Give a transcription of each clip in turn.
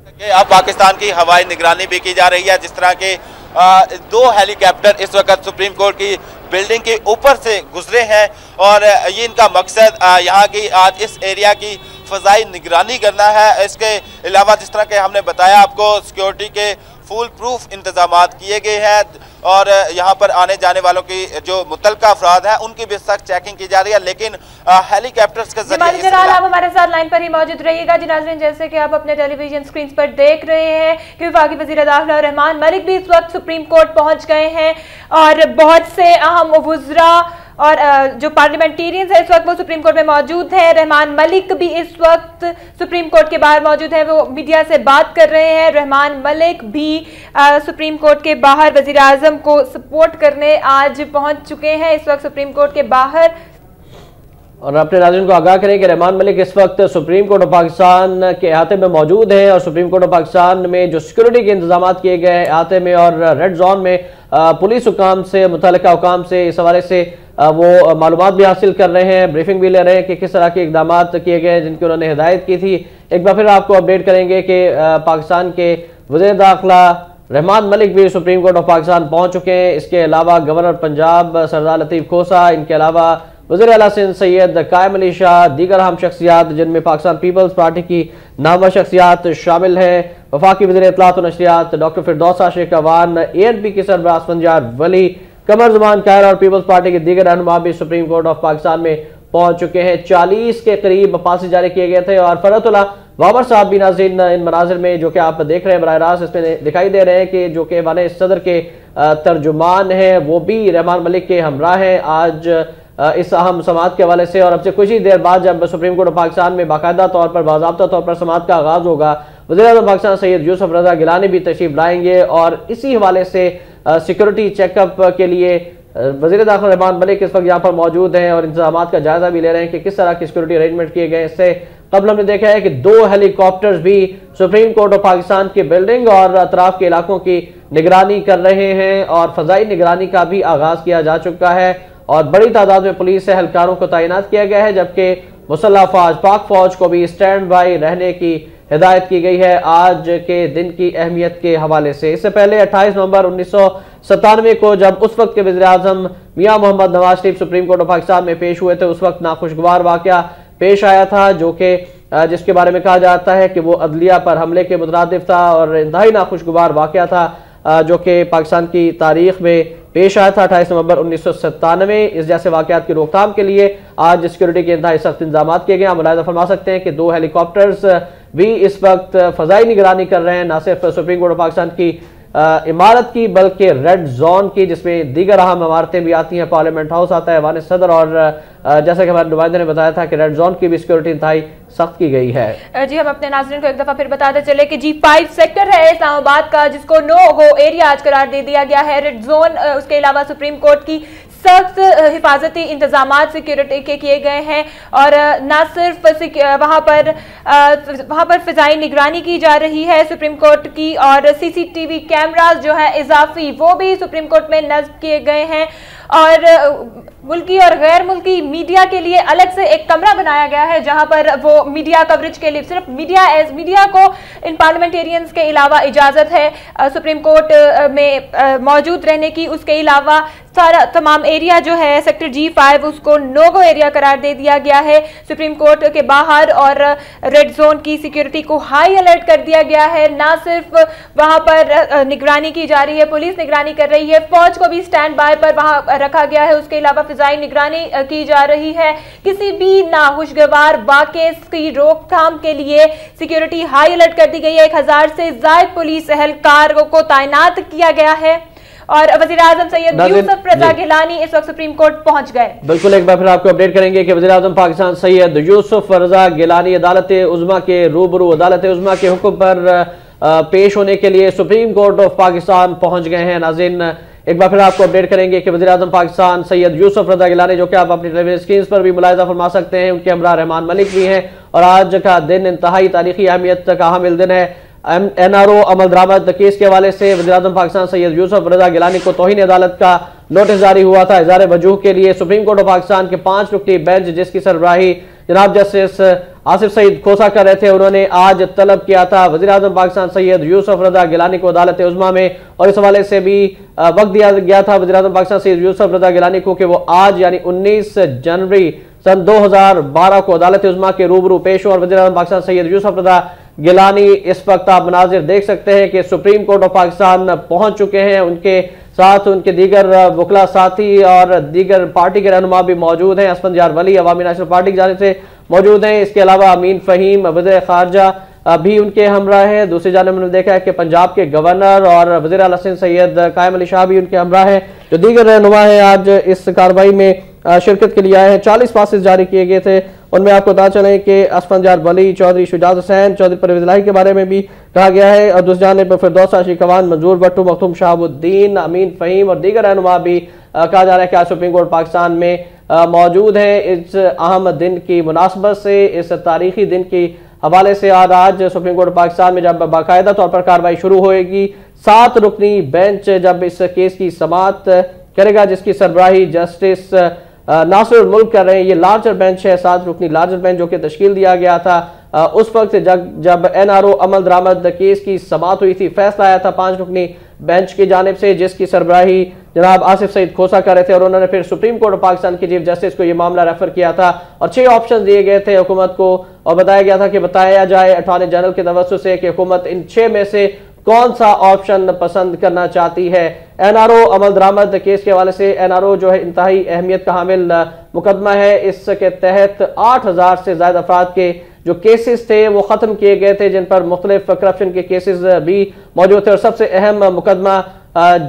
अब पाकिस्तान की हवाई निगरानी भी की जा रही है, जिस तरह के 2 हेलीकॉप्टर इस वक्त सुप्रीम कोर्ट की बिल्डिंग के ऊपर से गुजरे हैं और ये इनका मकसद यहाँ की आज इस एरिया की फ़ज़ाई निगरानी करना है। इसके अलावा जिस तरह के हमने बताया आपको, सिक्योरिटी के फुल प्रूफ इंतजामात किए गए हैं और यहाँ पर आने जाने वालों की जो मुतलका अफराद हैं उनकी भी सख्त चेकिंग की जा रही है, लेकिन हेलीकॉप्टर्स के जरिए आप हमारे साथ लाइन पर ही मौजूद रहिएगा। जी नाज़रीन, जैसे कि आप अपने टेलीविजन स्क्रीन पर देख रहे हैं कि वफाकी वज़ीर दाखिला रहमान मलिक भी इस वक्त सुप्रीम कोर्ट पहुंच गए हैं और बहुत से अहम वुज़रा और जो पार्लियामेंटेरियंस है इस वक्त वो सुप्रीम कोर्ट में मौजूद है। रहमान मलिक भी इस वक्त सुप्रीम कोर्ट के बाहर मौजूद है, वो मीडिया से बात कर रहे हैं। रहमान मलिक भी सुप्रीम कोर्ट के बाहर वज़ीर आज़म को सपोर्ट करने आज पहुंच चुके हैं इस वक्त सुप्रीम कोर्ट के बाहर। और अपने नाज़रीन को आगाह करें कि रहमान मलिक इस वक्त सुप्रीम कोर्ट ऑफ पाकिस्तान के अहाते में मौजूद हैं और सुप्रीम कोर्ट ऑफ पाकिस्तान में जो सिक्योरिटी के इंतजाम किए गए हैं अहाते में और रेड जोन में पुलिस हुकाम से मुतल्लिका हुकाम से इस हवाले से वो मालूमात भी हासिल कर रहे हैं, ब्रीफिंग भी ले रहे हैं कि किस तरह के इकदाम किए गए हैं जिनकी उन्होंने हिदायत की थी। एक बार फिर आपको अपडेट करेंगे कि पाकिस्तान के वज़ीर दाखिला रहमान मलिक भी सुप्रीम कोर्ट ऑफ पाकिस्तान पहुंच चुके हैं। इसके अलावा गवर्नर पंजाब सरदार लतीफ़ खोसा, इनके अलावा वज़ीर आला सिंध सैयद कायम अली शाह, दीगर अहम शख्सियात जिनमें पाकिस्तान पीपल्स पार्टी की नामवर शख्सियात शामिल हैं। वफाकी वज़ीर इत्तलात और नशरियात डॉक्टर फिरदौस आशिक अवान, ANP की सरबराह असफंजार वली, कमर ज़मान कायर और पीपल्स पार्टी के दीगर रहनुमा भी सुप्रीम कोर्ट ऑफ पाकिस्तान में पहुंच चुके हैं। 40 के करीब पासे जारी किए गए थे और फरहतुल्लाह वाबर साहब भी नाज़रीन इन मनाजिर में जो कि आप देख रहे हैं बराह रास्त इसमें दिखाई दे रहे हैं कि जो कि वाले सदर के तर्जुमान हैं वो भी रहमान मलिक के हमरा हैं आज इस अहम समात के हवाले से। और अब से कुछ ही देर बाद जब सुप्रीम कोर्ट ऑफ पाकिस्तान में बाकायदा तौर पर बाज़ाब्ता तौर पर समात का आगाज होगा, वज़ीर आज़म पाकिस्तान सैयद यूसुफ रज़ा गिलानी भी तशरीफ लाएंगे और इसी हवाले से सिक्योरिटी चेकअप के लिए वज़ीर दाखिला रहमान मलिक इस वक्त यहाँ पर मौजूद हैं और इंतजाम का जायजा भी ले रहे हैं कि किस तरह की सिक्योरिटी अरेंजमेंट किए गए। इससे कबल हमने देखा है कि 2 हेलीकॉप्टर्स भी सुप्रीम कोर्ट ऑफ पाकिस्तान के बिल्डिंग और अतराफ के इलाकों की निगरानी कर रहे हैं और फ़ज़ाई निगरानी का भी आगाज किया जा चुका है और बड़ी तादाद में पुलिस एहलकारों को तैनात किया गया है, जबकि मुसल्लह फौज पाक फौज को भी स्टैंड बाई रहने की हिदायत की गई है आज के दिन की अहमियत के हवाले से। इससे पहले 28 नवंबर 1997 को जब उस वक्त के वज़ीर आज़म मियां Mohammad Nawaz Sharif supreme court of Pakistan में पेश हुए थे, उस वक्त नाखुशगवार वाक़या पेश आया था जो कि जिसके बारे में कहा जाता है कि वो अदलिया पर हमले के मुतरादिफ था और इंतहाई नाखुशगवार वाक़या था जो कि पाकिस्तान की तारीख में पेश आया था 28 नवंबर 1997। इस जैसे वाक़यात की रोकथाम के लिए आज सिक्योरिटी के इंतहाई सख्त इंतजाम किए गए। आप मुलाहिज़ा फरमा सकते हैं कि 2 हेलीकॉप्टर्स भी इस वक्त फ़ज़ाई निगरानी कर रहे हैं, न सिर्फ सुप्रीम कोर्ट ऑफ पाकिस्तान की इमारत की बल्कि रेड जोन की जिसमें दीगर अहम इमारतें भी आती हैं, पार्लियामेंट हाउस आता है, ऐवान सदर और जैसा कि हमारे नुमाइंदे ने बताया था कि रेड जोन की भी सिक्योरिटी इंतहाई सख्त की गई है। जी हम अपने नाज़रीन को एक दफा फिर बताते चले कि G5 सेक्टर है इस्लामाबाद का जिसको नो गो एरिया आज करार दे दिया गया है। रेड जोन उसके अलावा सुप्रीम कोर्ट की सख्त हिफाजती इंतजाम सिक्योरिटी के किए गए हैं और न सिर्फ वहां पर फिजाई निगरानी की जा रही है सुप्रीम कोर्ट की और CCTV कैमरास जो है इजाफी वो भी सुप्रीम कोर्ट में नस्ब किए गए हैं और मुल्की और गैर मुल्की मीडिया के लिए अलग से एक कमरा बनाया गया है जहां पर वो मीडिया कवरेज के लिए सिर्फ मीडिया को इन पार्लियामेंटेरियंस के अलावा इजाजत है सुप्रीम कोर्ट में मौजूद रहने की। उसके अलावा सारा तमाम एरिया जो है सेक्टर G5 उसको नो गो एरिया करार दे दिया गया है सुप्रीम कोर्ट के बाहर और रेड जोन की सिक्योरिटी को हाई अलर्ट कर दिया गया है। ना सिर्फ वहां पर निगरानी की जा रही है, पुलिस निगरानी कर रही है, फौज को भी स्टैंड बाय पर वहां रखा गया है। उसके अलावा फिजाई निगरानी की जा रही है। किसी भी नाखुशगवार वाक़े की रोकथाम के लिए सिक्योरिटी हाई अलर्ट कर दी गई है। 1000 से ज्यादा पुलिस एहलकारों को तैनात किया गया है और वज़ीर आज़म सैयद यूसुफ रज़ा गिलानी इस वक्त सुप्रीम कोर्ट पहुंच गए। बिल्कुल एक बार फिर आपको अपडेट करेंगे कि वज़ीर आज़म पाकिस्तान सैयद यूसुफ रज़ा गिलानी अदालत उज़्मा के रूबरू अदालत उज़्मा के हुक्म पर पेश होने के लिए सुप्रीम कोर्ट ऑफ पाकिस्तान पहुंच गए हैं। नाज़रीन एक बार फिर आपको अपडेट करेंगे कि वज़ीर आज़म पाकिस्तान सैयद यूसुफ रज़ा गिलानी जो कि आप अपनी टेलीविजन स्क्रीन पर भी मुलाहिज़ा फरमा सकते हैं, उनके हमरा रहमान मलिक भी हैं और आज का दिन इंतहाई तारीखी अहमियत का हामिल दिन है। NRO अमल दरामद केस के हवाले से वज़ीर आज़म पाकिस्तान सैयद यूसुफ रज़ा गिलानी को तौहीन अदालत का नोटिस जारी हुआ था इज़हार वजूह के लिए। सुप्रीम कोर्ट ऑफ पाकिस्तान के 5 रुकनी बेंच जिसकी सरबराही जनाब जस्टिस आसिफ सईद खोसा कर रहे थे। उन्होंने आज तलब किया था वज़ीर आज़म पाकिस्तान सैयद यूसुफ रज़ा गिलानी को अदालत उज़्मा में, और इस हवाले से भी वक्त दिया गया था वज़ीर आज़म पाकिस्तान सैयद यूसुफ रज़ा गिलानी को कि वो आज यानी 19 जनवरी सन 2012 को अदालत उज़्मा के रूबरू पेश हो। और वज़ीर आज़म पाकिस्तान सैयद यूसुफ रज़ा गिलानी इस वक्त आप मनाजिर देख सकते हैं कि सुप्रीम कोर्ट ऑफ पाकिस्तान पहुंच चुके हैं। उनके साथ उनके दीगर वकला साथी और दीगर पार्टी के रहनुमा भी मौजूद हैं। असफंदयार वली अवामी नेशनल पार्टी की जानिब से मौजूद हैं। इसके अलावा अमीन फ़हीम वज़ीर ख़ारजा भी उनके हमरा है। दूसरी जानिब मैंने देखा है कि पंजाब के गवर्नर और वज़ीर आला सिंध सैयद कायम अली शाह भी उनके हमरा है। जो दीगर रहनुमा है आज इस कार्रवाई में शिरकत के लिए आए हैं। 40 पासेस जारी किए गए थे। उनमें आपको बता चलें कि असफंदयार वली, चौधरी शुजात हुसैन, चौधरी परवेज़ इलाही के बारे में भी कहा गया है। और दूसरी जानिब पर फिरदौस आशिक अवान, मंजूर भट्टू, मखदूम शहाबुद्दीन, अमीन फ़हीम और दीगर रहनुमा भी कहा जा रहा है कि आज सुप्रीम कोर्ट पाकिस्तान में मौजूद है। इस अहम दिन की मुनासबत से, इस तारीखी दिन की हवाले से आज सुप्रीम कोर्ट पाकिस्तान में जब बाकायदा तौर पर कार्रवाई शुरू होएगी, 7 रुकनी बेंच जब इस केस की समाअत करेगा, जिसकी सरबराही जस्टिस नासिरुल मुल्क कर रहे हैं। ये लार्जर बेंच है, 7 रुकनी लार्जर बेंच जो कि तश्कील दिया गया था उस वक्त जब NRO अमल दरामद केस की समाअत हुई थी। फैसला आया था 5 रुकनी बेंच की जानिब से, जिसकी सरबराही जनाब आसिफ सईद खोसा कर रहे थे। और उन्होंने फिर सुप्रीम कोर्ट ऑफ पाकिस्तान के चीफ जस्टिस को यह मामला रेफर किया था और 6 ऑप्शन दिए गए थे हुकूमत को, और बताया गया था कि बताया जाए अटॉर्नी जनरल के तवज्जुह से कि हुकूमत इन 6 में से कौन सा ऑप्शन पसंद करना चाहती है। NRO अमल दरामद केस के हवाले से NRO जो है इंतहाई अहमियत का हामिल मुकदमा है। इसके तहत 8000 से ज्यादा अफराद के जो केसेस थे वो खत्म किए गए थे, जिन पर मुख्तलिफ करप्शन के केसेस भी मौजूद थे। और सबसे अहम मुकदमा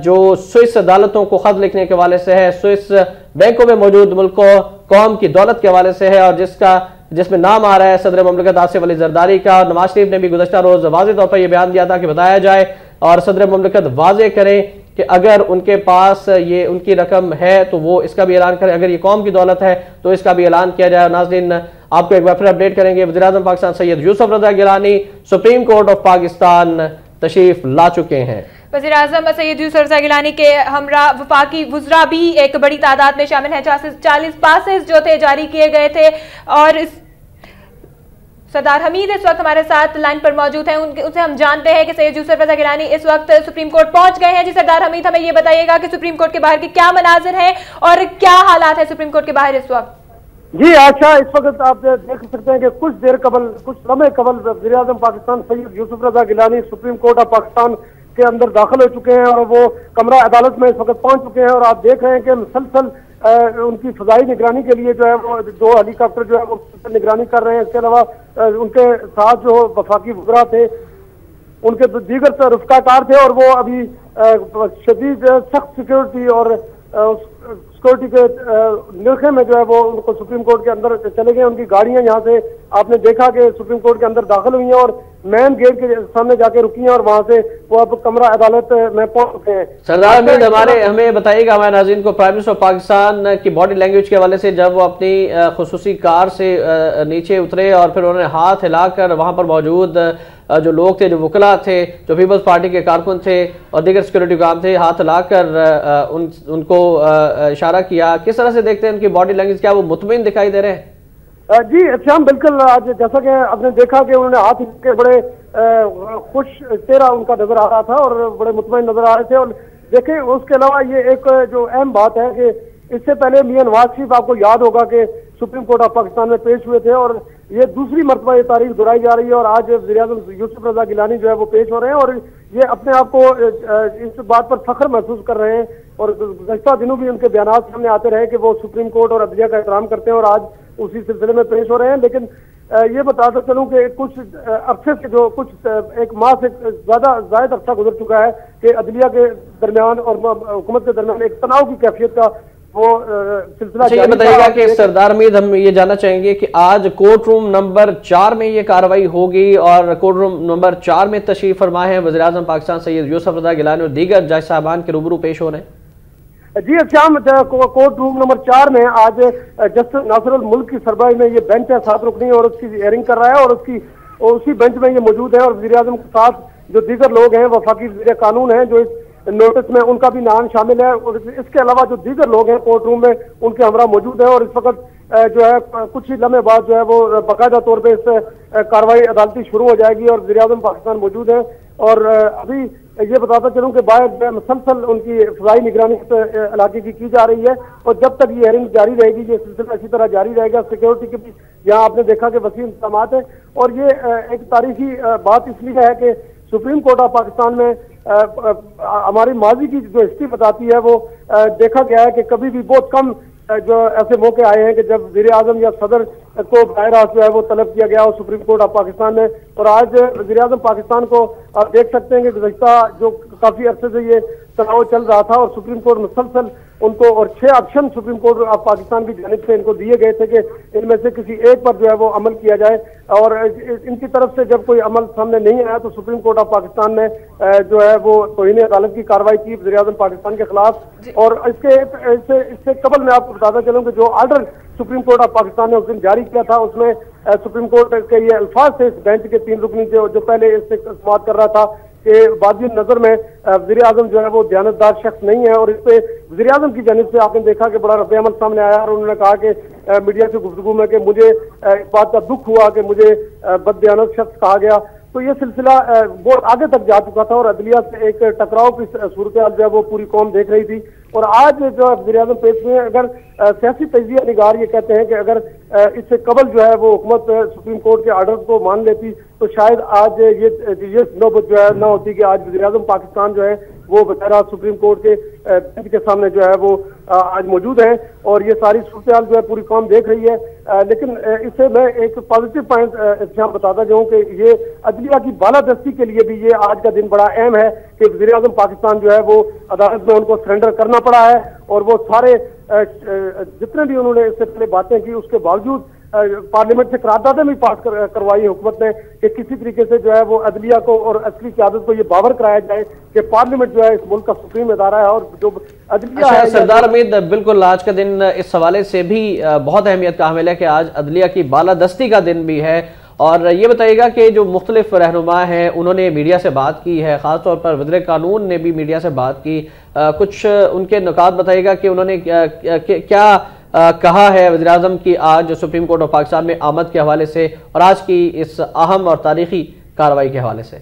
जो स्विस अदालतों को खत लिखने के हवाले से है, स्विस बैंकों में मौजूद मुल्कों कौम की दौलत के हवाले से है, और जिसमें नाम आ रहा है सदर मुमलिकत आसिफ अली जरदारी का। और नवाज शरीफ ने भी गुज़श्ता रोज वाज़ेह तौर पर यह बयान दिया था कि बताया जाए और सदर मुमलिकत वाज़ेह करें कि अगर उनके पास ये उनकी रकम है तो वो इसका भी ऐलान करें, अगर ये कौम की दौलत है तो इसका भी ऐलान किया जाए। नाज़रीन, आपको एक बार फिर अपडेट करेंगे, वज़ीर आज़म Pakistan Syed Yusuf Raza Gilani supreme court of Pakistan तशरीफ ला चुके हैं। वज़ीर आज़म सैयद यूसुफ रज़ा गिलानी के हमरा वफाकी वुज़रा भी एक बड़ी तादाद में शामिल हैं। 40 पासेस जो थे जारी किए गए थे। और सरदार हमीद इस वक्त हमारे साथ लाइन पर मौजूद हैं। उनसे हम जानते हैं कि सैयद यूसुफ रज़ा गिलानी इस वक्त सुप्रीम कोर्ट पहुंच गए हैं। जी सरदार हमीद, हमें ये बताइएगा कि सुप्रीम कोर्ट के बाहर के क्या मनाजिर हैं और क्या हालात है सुप्रीम कोर्ट के बाहर इस वक्त। जी अच्छा, इस वक्त आप देख सकते हैं कि कुछ लम्हे कबल वज़ीर आज़म Pakistan Syed Yusuf Raza Gilani supreme court of Pakistan के अंदर दाखिल हो चुके हैं और वो कमरा अदालत में इस वक्त पहुंच चुके हैं। और आप देख रहे हैं कि मुसलसल उनकी फजाई निगरानी के लिए जो है वो 2 हेलीकॉप्टर जो है वो निगरानी कर रहे हैं। इसके अलावा उनके साथ जो वफाकी वज़रा थे, उनके दीगर रफ़्ताकार थे, और वो अभी शदीद सख्त सिक्योरिटी और सिक्योरिटी के निरखे में जो है वो उनको सुप्रीम कोर्ट के अंदर चले गए। उनकी गाड़ियां यहाँ से आपने देखा कि सुप्रीम कोर्ट के अंदर दाखिल हुई हैं और मेन गेट के सामने जाके रुकी हैं और वहां से वो अब कमरा अदालत में पहुंच चुके हैं। सरदार अमीद, हमें बताइएगा हमारे नाज़रीन को, प्राइम मिनिस्टर ऑफ पाकिस्तान की बॉडी लैंग्वेज के हवाले से जब वो अपनी खुसूसी कार से नीचे उतरे और फिर उन्होंने हाथ हिलाकर वहां पर मौजूद जो लोग थे, जो वकला थे, जो पीपल्स पार्टी के कारकुन थे और दीगर सिक्योरिटी काम थे, हाथ हिलाकर उनको इशारा किया, किस तरह से देखते हैं उनकी बॉडी लैंग्वेज? क्या वो मुतमिन दिखाई दे रहे हैं? जी श्याम, बिल्कुल। आज जैसा कि आपने देखा कि उन्होंने हाथ के बड़े खुश चेहरा उनका नजर आ रहा था और बड़े मुतमईन नजर आ रहे थे। और देखें, उसके अलावा ये एक जो अहम बात है कि इससे पहले मियां नवाज शरीफ, आपको याद होगा कि सुप्रीम कोर्ट ऑफ पाकिस्तान में पेश हुए थे और ये दूसरी मरतबा ये तारीख दोहराई जा रही है। और आज वज़ीर आज़म यूसुफ रज़ा गिलानी जो है वो पेश हो रहे हैं और ये अपने आप को इस बात पर फख्र महसूस कर रहे हैं। और गुज़श्ता दिनों भी उनके बयान सामने आते रहे कि वो सुप्रीम कोर्ट और अदलिया का एहतराम करते हैं और आज उसी सिलसिले में पेश हो रहे हैं। लेकिन ये बताता चलूं कि कुछ अरसे से जो एक माह से जायद अरसा गुजर चुका है कि अदलिया के दरमियान और हुकूमत के दरमियान एक तनाव की कैफियत का वो सिलसिला। ये बताइएगा कि सरदार अमीद, हम ये जानना चाहेंगे कि आज कोर्ट रूम नंबर 4 में ये कार्रवाई होगी और कोर्ट रूम नंबर 4 में तशरीफ फरमा है वज़ीर आज़म पाकिस्तान सैयद यूसुफ रज़ा गिलानी और दीगर जज साहबान के रूबरू पेश हो रहे हैं। जी श्याम, कोर्ट रूम नंबर 4 में आज जस्टिस नासिरुल मुल्क की सरबराही में ये बेंच है 7 रुकनी और उसकी हियरिंग कर रहा है और उसी बेंच में ये मौजूद है। और वज़ीर आज़म के साथ जो दीगर लोग हैं, वफाकी वज़ीर कानून हैं जो इस नोटिस में, उनका भी नाम शामिल है। और इसके अलावा जो दीगर लोग हैं कोर्ट रूम में, उनके हमरा मौजूद है। और इस वक्त جو ہے کچھ ہی لمحے بعد جو ہے وہ باقاعدہ طور پہ اس کاروائی عدالتی شروع ہو جائے گی اور وزیر اعظم پاکستان موجود ہیں. اور ابھی یہ بتاتا چلوں کہ باہر مسلسل ان کی فضائی نگرانی اس علاقے کی جا رہی ہے اور جب تک یہ ہیئرنگ جاری رہے گی یہ سلسلہ اسی طرح جاری رہے گا. سیکورٹی کے بھی یہاں آپ نے دیکھا کہ وسیع انتظامات ہیں اور یہ ایک تاریخی بات اس لیے ہے کہ سپریم کورٹ آف پاکستان میں ہماری ماضی کی جو ہسٹری بتاتی ہے وہ دیکھا گیا ہے کہ کبھی بھی بہت کم جو ایسے موقع آئے ہیں کہ جب وزیر اعظم یا صدر کو براہ راست جو ہے وہ طلب کیا گیا اور سپریم کورٹ آف پاکستان میں. اور آج وزیر اعظم پاکستان کو آپ دیکھ سکتے ہیں کہ گزشتہ جو کافی عرصے سے یہ تناؤ چل رہا تھا اور سپریم کورٹ مسلسل ان کو اور 6 option supreme court of Pakistan کی جانب سے ان کو دیے گئے تھے کہ ان میں سے کسی ایک پر جو ہے وہ عمل کیا جائے. اور ان کی طرف سے جب کوئی عمل سامنے نہیں آیا تو سپریم کورٹ آف پاکستان نے جو ہے وہ توہین عدالت کی کارروائی کی وزیر اعظم پاکستان کے خلاف. اور اس سے قبل میں آپ کو بتاتا چلوں کہ جو order supreme court of Pakistan نے اس دن جاری کیا تھا اس میں سپریم کورٹ کے یہ الفاظ تھے اس بینچ کے 3 رکنی جو پہلے اس سے سماعت کر رہا تھا کہ وادی نظر میں وزیر اعظم جو ہے وہ دیانتدار شخص نہیں ہے. اور اس پہ وزیر اعظم کی جانب سے آپ نے دیکھا کہ بڑا رد عمل سامنے آیا اور انہوں نے کہا کہ میڈیا سے گفتگو میں کہ مجھے اس بات کا دکھ ہوا کہ مجھے بد دیانت شخص کہا گیا. تو یہ سلسلہ بہت آگے تک جا چکا تھا اور عدلیہ سے ایک ٹکراؤ کی صورتحال جو ہے وہ پوری قوم دیکھ رہی تھی. اور آج جو وزیر اعظم پیش ہوئے ہیں اگر سیاسی تجزیہ نگار یہ کہتے ہیں کہ اگر اس سے قبل جو ہے وہ حکومت سپریم کورٹ کے آرڈر کو مان لیتی تو شاید آج یہ نوبت جو ہے نہ ہوتی کہ آج وزیر اعظم پاکستان جو ہے وہ بطورِ سپریم کورٹ کے بینچ کے سامنے جو ہے وہ آج موجود ہیں. اور یہ ساری صورتحال جو ہے پوری قوم دیکھ رہی ہے. لیکن اس سے میں ایک پازیٹیو پوائنٹ بتاتا جاؤں کہ یہ عدلیہ کی بالادستی کے لیے بھی یہ آج کا دن بڑا اہم ہے کہ وزیر اعظم پاکستان جو ہے وہ عدالت میں ان کو سرنڈر کرنا پڑا ہے. اور وہ سارے جتنے بھی انہوں نے اس سے پہلے باتیں کی اس کے باوجود پارلیمنٹ سے قراردادیں بھی پاس کروائی حکومت نے کہ کسی طریقے سے جو ہے وہ عدلیہ کو اور عسکری قیادت کو یہ باور کرایا جائے کہ پارلیمنٹ جو ہے اس ملک کا سپریم ادارہ ہے اور جو عدلیہ ہے. سردار حمید بالکل آج کا دن اس حوالے سے بھی بہت اہمیت کا حامل ہے کہ آج عدلیہ کی بالادستی کا دن بھی ہے. اور یہ بتائیے گا کہ جو مختلف رہنما ہیں انہوں نے میڈیا سے بات کی ہے, خاص طور پر وزیر قانون نے بھی میڈیا سے بات کی, کچھ ان کے نکات بتائیے گا کہ انہوں نے کیا کہا ہے وزیر اعظم کی آج سپریم کورٹ آف پاکستان میں آمد کے حوالے سے اور آج کی اس اہم اور تاریخی کارروائی کے حوالے سے.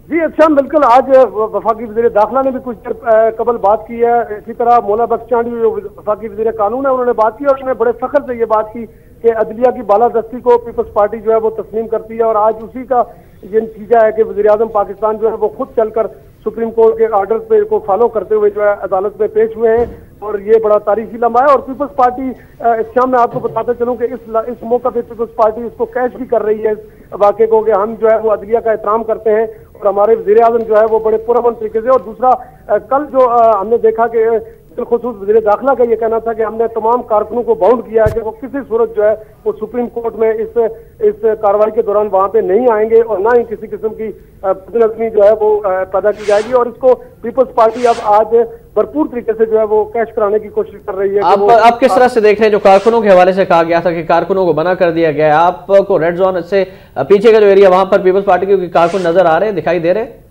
جی اچھا بالکل آج وفاقی وزیر داخلہ نے بھی کچھ دیر قبل بات کی ہے. اسی طرح مولا بخش چانڈی جو وفاقی وزیر قانون ہے انہوں نے بات کی اور انہوں نے بڑے فخر سے یہ بات کی کہ عدلیہ کی بالادستی کو پیپلز پارٹی جو ہے وہ تسلیم کرتی ہے. اور آج اسی کا یہ نتیجہ ہے کہ وزیر اعظم پاکستان جو ہے وہ خود چل کر سپریم کورٹ کے آرڈر پہ کو فالو کرتے ہوئے جو ہے عدالت میں پیش ہوئے ہیں اور یہ بڑا تاریخی لمحہ ہے. اور پیپلز پارٹی اس شام میں آپ کو بتاتے چلوں کہ اس موقع پہ پیپلز پارٹی اس کو کیش بھی کر رہی ہے اس واقعے کو کہ ہم جو ہے وہ عدلیہ کا احترام کرتے ہیں اور ہمارے وزیر اعظم جو ہے وہ بڑے پرامن طریقے سے. اور دوسرا کل جو ہم نے دیکھا کہ بالخصوص وزیر داخلہ کا یہ کہنا تھا کہ ہم نے تمام کارکنوں کو باؤنڈ کیا ہے کہ وہ کسی صورت جو ہے وہ سپریم کورٹ میں اس کارروائی کے دوران وہاں پہ نہیں آئیں گے اور نہ ہی کسی قسم کی بدنظمی جو ہے وہ پیدا کی جائے گی. اور اس کو پیپلز پارٹی اب آج بھرپور طریقے سے جو ہے وہ کیش کرانے کی کوشش کر رہی ہے. آپ کس طرح سے دیکھ رہے ہیں جو کارکنوں کے حوالے سے کہا گیا تھا کہ کارکنوں کو منع کر دیا گیا ہے, آپ کو ریڈ زون سے پیچھے کا جو ایریا وہاں پر پیپلز پارٹی کے کارکن نظر آ رہے ہیں, دکھائی دے رہے ہیں؟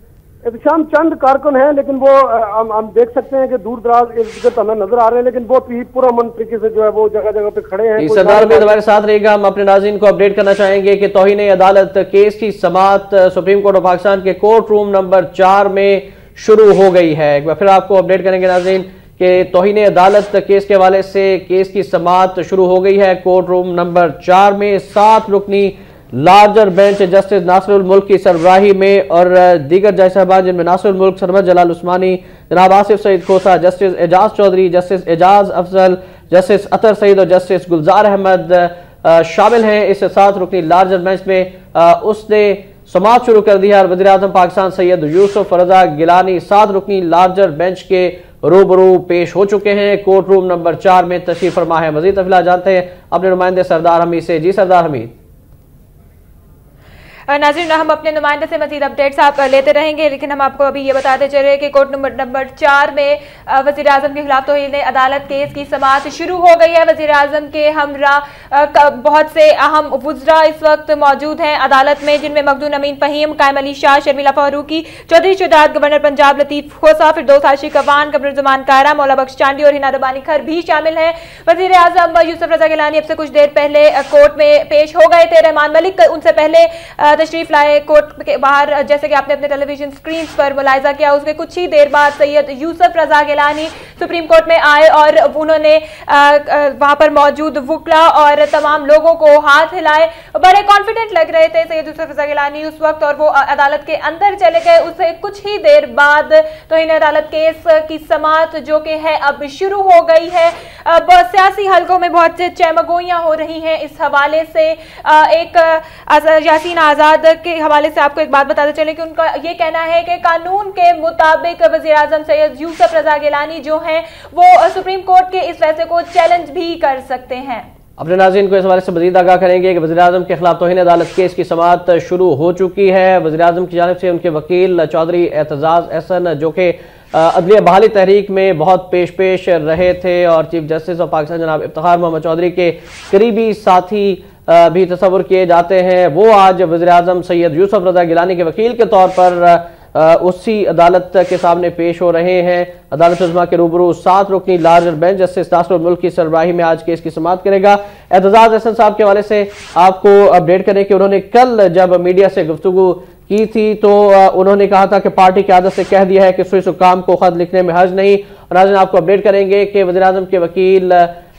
شام چند کارکن ہیں لیکن وہ ہم دیکھ سکتے ہیں کہ دور دراز ہمیں نظر آ رہے ہیں لیکن بہت ہی پرامن طریقے سے جو ہے وہ جگہ جگہ پہ کھڑے ہیں. سردار میں ہمارے ساتھ رہے گا. ہم اپنے ناظرین کو اپڈیٹ کرنا چاہیں گے کہ توہین عدالت کیس کی سماعت سپریم کورٹ آف پاکستان کے کورٹ روم نمبر 4 میں شروع ہو گئی ہے. ایک بار پھر آپ کو اپڈیٹ کریں گے ناظرین کہ توہین عدالت کیس کے حوالے سے کیس کی سماعت شروع ہو گئی ہے کورٹ روم نمبر 4 میں 7 رکنی لارجر بینچ جسٹس ناصر الملک کی سربراہی میں اور دیگر جج صاحبان جن میں ناصر الملک, سرمد جلال عثمانی, جناب آصف سعید کھوسا, جسٹس اعجاز چودھری, جسٹس اعجاز افضل, جسٹس اطہر سعید اور جسٹس گلزار احمد شامل ہیں اس 7 رکنی لارجر بینچ میں. اس نے سماعت شروع کر دی ہے اور وزیر اعظم پاکستان سید یوسف رضا گیلانی 7 رکنی لارجر بینچ کے روبرو پیش ہو چکے ہیں. کورٹ روم نمبر 4 میں تشریف فرما ہے. مزید تفصیلات جانتے ہیں اپنے نمائندے سردار حمید سے. جی سردار حمید. नाज़रीन, हम अपने नुमाइंदे से मजीद अपडेट्स आप लेते रहेंगे, लेकिन हम आपको अभी ये बताते चले कि कोर्ट नंबर 4 में वज़ीर आज़म के खिलाफ तौहीन अदालत केस की समाअत शुरू हो गई है। वज़ीर आज़म के हमरा बहुत से अहम वुज़रा इस वक्त मौजूद हैं अदालत में, जिनमें मखदूम अमीन फहीम, कायम अली शाह, शर्मिला फारूकी, चौधरी शुजात, गवर्नर पंजाब लतीफ खोसा, फिरदौस हाशी कवान, गवर्नर ज़ुमान कारा, मौला बख्श चांडी और हिना रबानी खर भी शामिल हैं। वज़ीर आज़म यूसुफ रज़ा गिलानी अब से कुछ देर पहले कोर्ट में पेश हो गए थे। रहमान मलिक उनसे पहले तशरीफ लाए कोर्ट के बाहर, जैसे कि आपने अपने टेलीविजन स्क्रीन पर मुलाहिजा किया। उसके कुछ ही देर बाद सैयद यूसुफ रज़ा गिलानी सुप्रीम कोर्ट में आए और उन्होंने वहां पर मौजूद वकला और तमाम लोगों को हाथ हिलाए। बड़े कॉन्फिडेंट लग रहे थे सैयद यूसुफ रज़ा गिलानी उस वक्त, और वो अदालत के अंदर चले गए। उससे कुछ ही देर बाद तौहीन अदालत केस की समाअत जो कि है अब शुरू हो गई है। अब सियासी हलकों में बहुत से चहमगोइयां हो रही हैं इस हवाले से। एक यासीन आज़ाद के हवाले से आपको एक बात बताते चले कि उनका ये कहना है कि कानून के मुताबिक वज़ीर आज़म सैयद यूसुफ रज़ा गिलानी जो हैं वो सुप्रीम कोर्ट के इस फैसले को चैलेंज भी कर सकते हैं। अपने नाज़रीन को इस हवाले से मज़ीद आगाह करेंगे कि वज़ीर आज़म के खिलाफ तौहीन अदालत केस की समाअत शुरू हो चुकी है। वज़ीर आज़म की जानिब से उनके वकील चौधरी एतजाज़ एहसन, जो कि अदलिया बहाली तहरीक में बहुत पेश रहे थे और चीफ जस्टिस ऑफ पाकिस्तान जनाब इफ्तिखार मोहम्मद चौधरी के करीबी साथी भी तस्वुर किए जाते हैं, वो आज वज़ीर आज़म सैयद यूसुफ रज़ा गिलानी के वकील के तौर पर उसी अदालत के सामने पेश हो रहे हैं। अदालत उज़्मा के रूबरू 7 रुकनी लार्जर बेंच जस्टिस नासिरुल मुल्क की सरबराही में आज केस की समाअत करेगा। एतजाज़ एहसन साहब के हवाले से आपको अपडेट करें कि उन्होंने कल जब मीडिया से गुफ्तगू की थी तो उन्होंने कहा था कि पार्टी की आदत से कह दिया है कि सुई सुकाम को खत लिखने में हर्ज नहीं। और आज आपको अपडेट करेंगे कि वज़ीर आज़म के वकील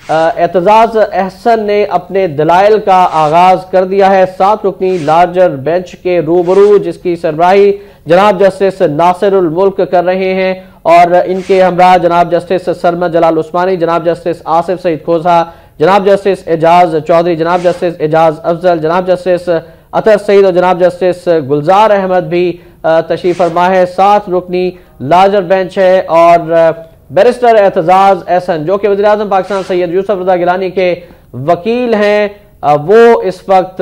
एतजाज़ एहसन ने अपने दलाइल का आगाज कर दिया है 7 रुकनी लार्जर बेंच के रूबरू, जिसकी सरबराही जनाब जस्टिस नासिरुल मुल्क कर रहे हैं और इनके हमरा जनाब जस्टिस सरमद जलाल उस्मानी, जनाब जस्टिस आसिफ सईद खोसा, जनाब जस्टिस एजाज चौधरी, जनाब जस्टिस एजाज अफजल, जनाब जस्टिस अतर सईद और जनाब जस्टिस गुलजार अहमद भी तशरीफ फरमा है। 7 रुकनी लार्जर बेंच है और बैरिस्टर एतजाज़ एहसन जो कि वज़ीर आज़म पाकिस्तान सैयद यूसुफ रज़ा गिलानी के वकील हैं, वो इस वक्त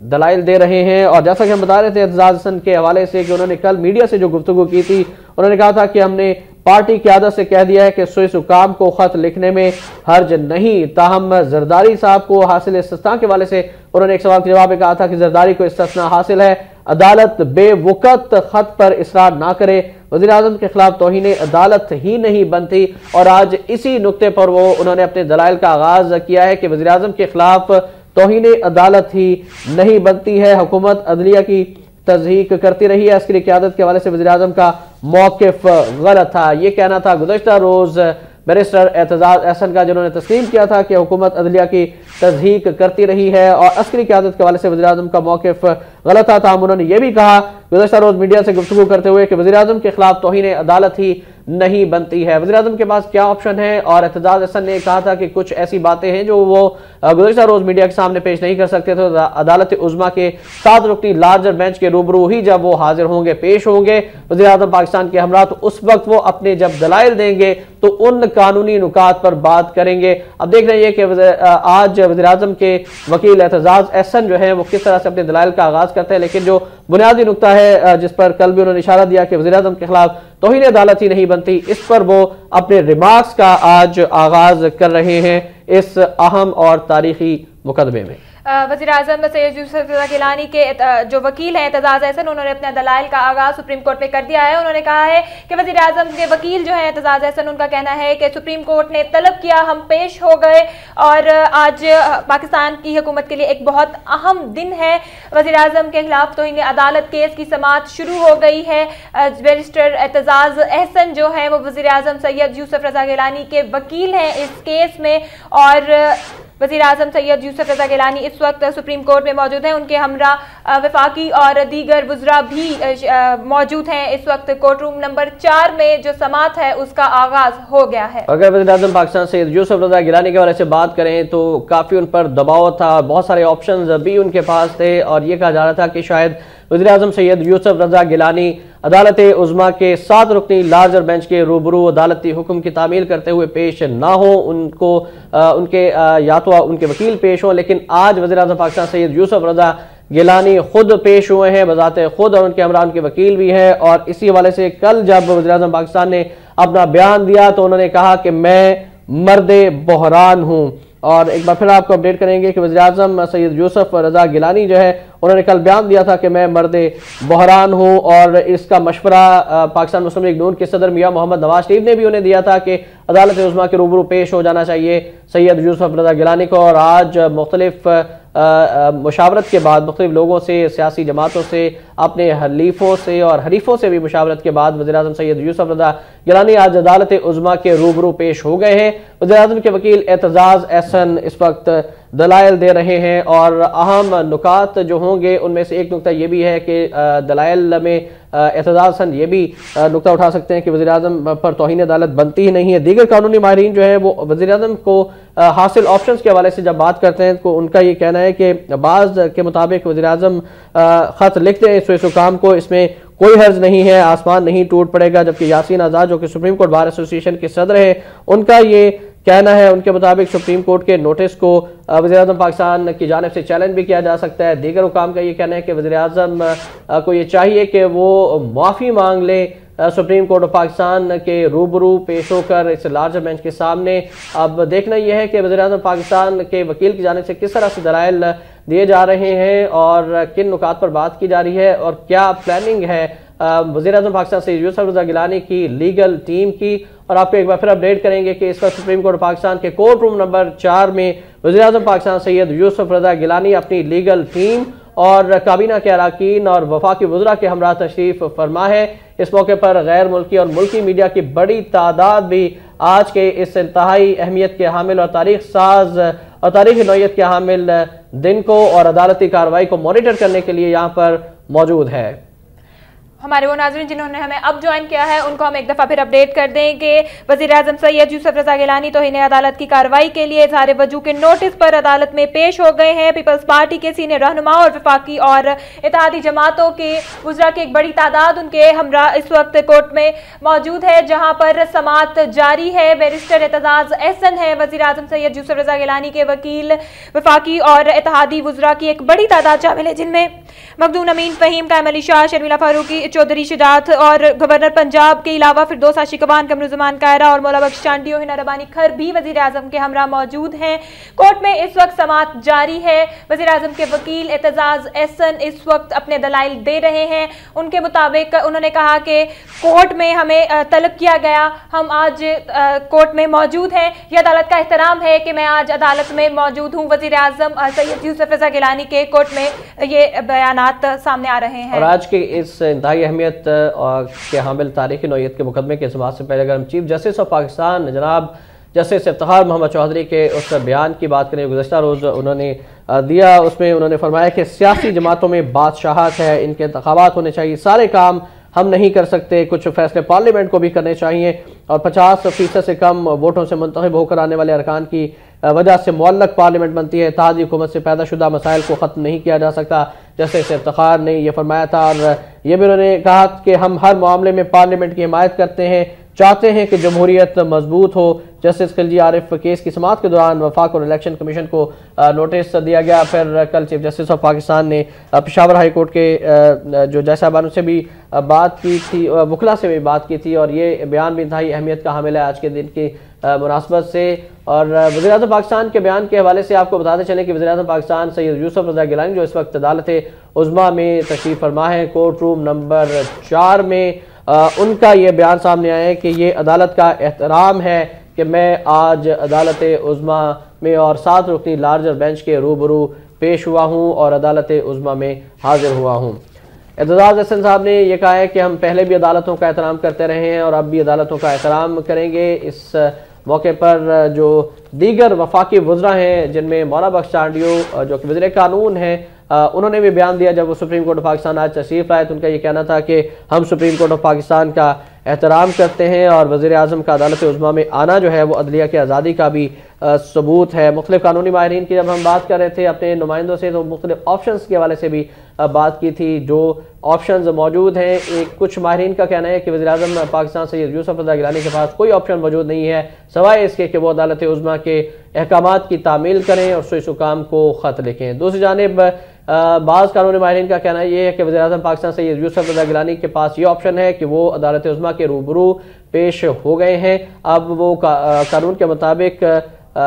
दलाइल दे रहे हैं। और जैसा कि हम बता रहे थे एतजाज़ एहसन के हवाले से कि उन्होंने कल मीडिया से जो गुफ्तगू की थी, उन्होंने कहा था कि हमने पार्टी की आदत से कह दिया है कि सुई सुकाम को खत लिखने में हर्ज नहीं। ताहम जरदारी साहब को हासिल इस्तिस्ना के हवाले से उन्होंने एक सवाल के जवाब में कहा था कि जरदारी को इस्तिस्ना हासिल है, अदालत बेवकत खत पर इसरार ना करे। वज़ीर आज़म के खिलाफ तौहीन अदालत ही नहीं बनती और आज इसी नुक्ते पर वो उन्होंने अपने दलाइल का आगाज किया है कि वज़ीर आज़म के खिलाफ तौहीन अदालत ही नहीं बनती है। हुकूमत अदलिया की तज़हीक करती रही है। अस्करी क़यादत के हवाले से वज़ीर आज़म का मौक़िफ़ गलत था, ये कहना था गुज़श्ता रोज़ बैरिस्टर एतजाज़ एहसन का, जिन्होंने तस्लीम किया था कि हुकूमत अदलिया की तज़हीक करती रही है और अस्करी क़यादत के हवाले से वज़ीर आज़म का मौक़िफ़ गलत था। उन्होंने ये भी कहा गुज़श्ता रोज़ मीडिया से गुफ्तगू करते हुए कि वज़ीर आज़म के खिलाफ तौहीन अदालत ही नहीं बनती है। वज़ीर आज़म के पास क्या ऑप्शन है, और एतजाज़ एहसन ने कहा था कि कुछ ऐसी बातें हैं जो वो गुज़श्ता रोज़ मीडिया के सामने पेश नहीं कर सकते, तो अदालत उज़्मा के 7 रुकनी लार्जर बेंच के रूबरू ही जब वो हाजिर होंगे, पेश होंगे वज़ीर आज़म पाकिस्तान के हमरा, तो उस वक्त वो अपने जब दलाइल देंगे तो उन कानूनी नुकात पर बात करेंगे। अब देख रहे हैं कि आज वज़ीर आज़म के वकील एतजाज़ एहसन जो है वो किस तरह से अपने दलाइल का आगाज करते हैं, लेकिन जो बुनियादी नुकता है जिस पर कल भी उन्होंने इशारा दिया कि वज़ीर आज़म के खिलाफ तौहीन अदालत ही नहीं बनती, इस पर वो अपने रिमार्क्स का आज आगाज कर रहे हैं इस अहम और तारीखी मुकदमे में। वज़ीर आज़म सैयद यूसुफ रज़ा गिलानी के जो वकील हैं एतजाज़ एहसन, उन्होंने अपने दलाइल का आगाज़ सुप्रीम कोर्ट में कर दिया है। उन्होंने कहा है कि वज़ीर आज़म के वकील जो है एतजाज़ एहसन, उनका कहना है कि सुप्रीम कोर्ट ने तलब किया, हम पेश हो गए और आज पाकिस्तान की हुकूमत के लिए एक बहुत अहम दिन है। वज़ीर आज़म के खिलाफ तौहीन अदालत केस की समाअत शुरू हो गई है। बैरिस्टर एतजाज़ एहसन जो है वो वज़ीर आज़म सैयद यूसुफ रज़ा गिलानी के वकील हैं इस केस में, और वज़ीर आज़म सैयद यूसुफ रज़ा गिलानी इस वक्त सुप्रीम कोर्ट में मौजूद हैं। उनके हमरा वफाकी और दीगर वुज़रा भी मौजूद हैं। इस वक्त कोर्ट रूम नंबर 4 में जो समाअत है उसका आगाज हो गया है। अगर वज़ीर आज़म पाकिस्तान सैयद यूसुफ रज़ा गिलानी के बारे से बात करें तो काफ़ी उन पर दबाव था, बहुत सारे ऑप्शंस भी उनके पास थे और ये कहा जा रहा था कि शायद वज़ीर आज़म सैयद यूसुफ रज़ा गिलानी अदालत उज़्मा के 7 रुकनी लार्जर बेंच के रूबरू अदालती हुक्म की तामील करते हुए पेश ना हो, उनको उनके या तो उनके वकील पेश हों। लेकिन आज वज़ीर आज़म पाकिस्तान सैयद यूसुफ रज़ा गिलानी खुद पेश हुए हैं बजाते खुद और उनके हमराह उनके वकील भी हैं। और इसी हवाले से कल जब वज़ीर-ए-आज़म पाकिस्तान ने अपना बयान दिया तो उन्होंने कहा कि मैं मर्दे बहरान हूँ। और एक बार फिर आपको अपडेट करेंगे कि वज़ीर-ए-आज़म सैयद यूसुफ रज़ा गिलानी जो है उन्होंने कल बयान दिया था कि मैं मर्दे बहरान हूँ। और इसका मशवरा पाकिस्तान मुस्लिम लीग नून के सदर मियां मोहम्मद नवाज शरीफ ने भी उन्हें दिया था कि अदालत उज़्मा के रूबरू पेश हो जाना चाहिए सैयद यूसुफ रज़ा गिलानी को। और आज मुख्तलिफ मुशावरत के बाद मुख्तलिफ लोगों से, सियासी जमातों से, अपने हलीफों से और हरीफों से भी मुशावरत के बाद वज़ीर-ए-आज़म सैयद यूसुफ रज़ा गिलानी आज अदालत उज़्मा के रूबरू पेश हो गए हैं। वज़ीर-ए-आज़म के वकील एतजाज़ एहसन इस वक्त दलाइल दे रहे हैं और अहम नुकात जो होंगे उनमें से एक नुकता ये भी है कि दलाइल में एतजाज़ एहसन ये भी नुकता उठा सकते हैं कि वज़ीर-ए-आज़म पर तौहीन अदालत बनती ही नहीं है। दीगर कानूनी माहिरीन जो है वो वज़ीर-ए-आज़म को हासिल ऑप्शंस के हवाले से जब बात करते हैं तो उनका ये कहना है कि बाज़ के मुताबिक वज़ीर-ए-आज़म ख़त लिखते हैं इस काम को, इसमें कोई हर्ज नहीं है, आसमान नहीं टूट पड़ेगा। जबकि यासीन आज़ाद जो कि सुप्रीम कोर्ट बार एसोसिएशन के सदर है उनका ये कहना है, उनके मुताबिक सुप्रीम कोर्ट के नोटिस को वज़ीर-ए-आज़म पाकिस्तान की जानिब से चैलेंज भी किया जा सकता है। दीगर हुकाम का ये कहना है कि वज़ीर-ए-आज़म को ये चाहिए कि वो माफ़ी मांग ले सुप्रीम कोर्ट ऑफ पाकिस्तान के रूबरू पेश होकर इस लार्जर बेंच के सामने। अब देखना यह है कि वज़ीर-ए-आज़म पाकिस्तान के वकील की जानिब से किस तरह से दलाइल दिए जा रहे हैं और किन नुकात पर बात की जा रही है और क्या प्लानिंग है वज़ीर-ए-आज़म पाकिस्तान सैयद यूसुफ रज़ा गिलानी की लीगल टीम की। और आपको एक बार फिर अपडेट करेंगे कि इस वक्त सुप्रीम कोर्ट पाकिस्तान के कोर्ट रूम नंबर 4 में वज़ीर-ए-आज़म पाकिस्तान सैयद यूसुफ रज़ा गिलानी अपनी लीगल टीम और काबीना के अराकीन और वफाकी वज़रा के हमरा तशरीफ फरमा है। इस मौके पर गैर मुल्की और मुल्की मीडिया की बड़ी तादाद भी आज के इस इंतहाई अहमियत के हामिल और तारीख साज और तारीखी नौयत के हामिल दिन को और अदालती कार्रवाई को मॉनिटर करने के लिए यहाँ पर मौजूद है। हमारे वो नाज़रीन जिन्होंने हमें अब ज्वाइन किया है उनको हम एक दफ़ा फिर अपडेट कर दें कि वज़ीर-ए-आज़म सैयद यूसुफ रज़ा गिलानी तौहीन अदालत की कार्रवाई के लिए इज़हार वजू के नोटिस पर अदालत में पेश हो गए हैं। पीपल्स पार्टी के सीनियर रहनुमा और वफाकी और इत्तेहादी जमातों के वज़रा की एक बड़ी तादाद उनके हमरा इस वक्त कोर्ट में मौजूद है जहाँ पर समाअत जारी है। बैरिस्टर एतजाज़ एहसन है वज़ीर-ए-आज़म सैयद यूसुफ रज़ा गिलानी के वकील, वफाकी और इत्तेहादी वज़रा की एक बड़ी तादाद शामिल है जिनमें मखदूम अमीन फ़हीम, कायम अली शाह, शर्मिला फारूकी, चौधरी शुजात और गवर्नर पंजाब के अलावा फिरदौस आशिकबान, कमरुज़्ज़मान कायरा और मौला बख्श चांडी और हिना रबानी खर भी वज़ीर-ए-आज़म के हमरा मौजूद हैं। कोर्ट में इस वक्त समाअत जारी है। वज़ीर-ए-आज़म के वकील एतजाज़ एहसन इस वक्त अपने दलाइल दे रहे हैं। उनके मुताबिक उन्होंने कहा कि कोर्ट में हमें तलब किया गया, हम आज कोर्ट में मौजूद हैं, यह अदालत का एहतराम है कि मैं आज अदालत में मौजूद हूँ। वज़ीर-ए-आज़म सैयद यूसुफ रज़ा गिलानी के कोर्ट में ये बयानात सामने आ रहे हैं। और आज के इस इंतहाई अहमियत के हामिल तारीखी नौयत के मुकदमे के समाअत से पहले अगर हम चीफ जस्टिस ऑफ पाकिस्तान जनाब जस्टिस इफ्तिखार मोहम्मद चौधरी के उस बयान की बात करें गुज़श्ता रोज़ उन्होंने दिया, उसमें उन्होंने फरमाया कि सियासी जमातों में बादशाहत है, इनके इंतखाबात होने चाहिए, सारे काम हम नहीं कर सकते, कुछ फैसले पार्लियामेंट को भी करने चाहिए और 50% से कम वोटों से मुंतखब होकर आने वाले अरकान की वजह से मुअल्लक पार्लियामेंट बनती है। इत्तेहादी हुकूमत से पैदा शुदा मसाइल को ख़त्म नहीं किया जा सकता, जैसे इफ्तिखार ने यह फरमाया था। और ये भी उन्होंने कहा कि हम हर मामले में पार्लियामेंट की हिमायत करते हैं, चाहते हैं कि जमहूरियत मजबूत हो। जस्टिस खिलजी आरिफ केस की समाअत के दौरान वफाक और इलेक्शन कमीशन को नोटिस दिया गया। फिर कल चीफ जस्टिस ऑफ पाकिस्तान ने पेशावर हाई कोर्ट के जो जज साहबान से भी बात की थी, वकला से भी बात की थी और ये बयान भी इंतहाई अहमियत का हामिल है आज के दिन की मुनासबत से। और वज़ीर-ए-आज़म पाकिस्तान के बयान के हवाले से आपको बताते चलें कि वज़ीर-ए-आज़म पाकिस्तान सैयद यूसुफ रज़ा गिलानी जो इस वक्त अदालत उज़्मा में तशरीफ़ फरमा है कोर्ट रूम नंबर 4 में, उनका ये बयान सामने आया है कि ये अदालत का एहतराम है कि मैं आज अदालत उज़्मा में और 7 रुकनी लार्जर बेंच के रूबरू पेश हुआ हूँ और अदालत उज़्मा में हाजिर हुआ हूँ। एतजाज़ एहसन साहब ने यह कहा है कि हम पहले भी अदालतों का एहतराम करते रहे हैं और अब भी अदालतों का एहतराम करेंगे। इस मौके पर जो दीगर वफाकी वज़रा हैं जिनमें मौला बख्श चांडियो जो कि वज़ीर कानून हैं, उन्होंने भी बयान दिया जब वो सुप्रीम कोर्ट ऑफ पाकिस्तान आज तशरीफ़ लाए तो उनका ये कहना था कि हम सुप्रीम कोर्ट ऑफ पाकिस्तान का احترام کرتے ہیں اور وزیر اعظم کا عدالت عظمیٰ میں آنا جو ہے وہ عدلیہ کی آزادی کا بھی ثبوت ہے۔ مختلف قانونی ماہرین کی جب ہم بات کر رہے تھے اپنے نمائندوں سے تو مختلف آپشنز کے حوالے سے بھی بات کی تھی، جو آپشنز موجود ہیں۔ کچھ ماہرین کا کہنا ہے کہ وزیر اعظم پاکستان سید یوسف رضا گیلانی کے پاس کوئی آپشن موجود نہیں ہے سوائے اس کے کہ وہ عدالت عظمیٰ کے احکامات کی تعمیل کریں اور سوئس حکام کو خط لکھیں۔ دوسری جانب بعض قانونی ماہرین کا کہنا یہ ہے کہ وزیر اعظم پاکستان سید یوسف رضا گیلانی کے پاس یہ آپشن ہے کہ وہ عدالت عظمیٰ کے روبرو پیش ہو گئے ہیں، اب وہ قانون کے مطابق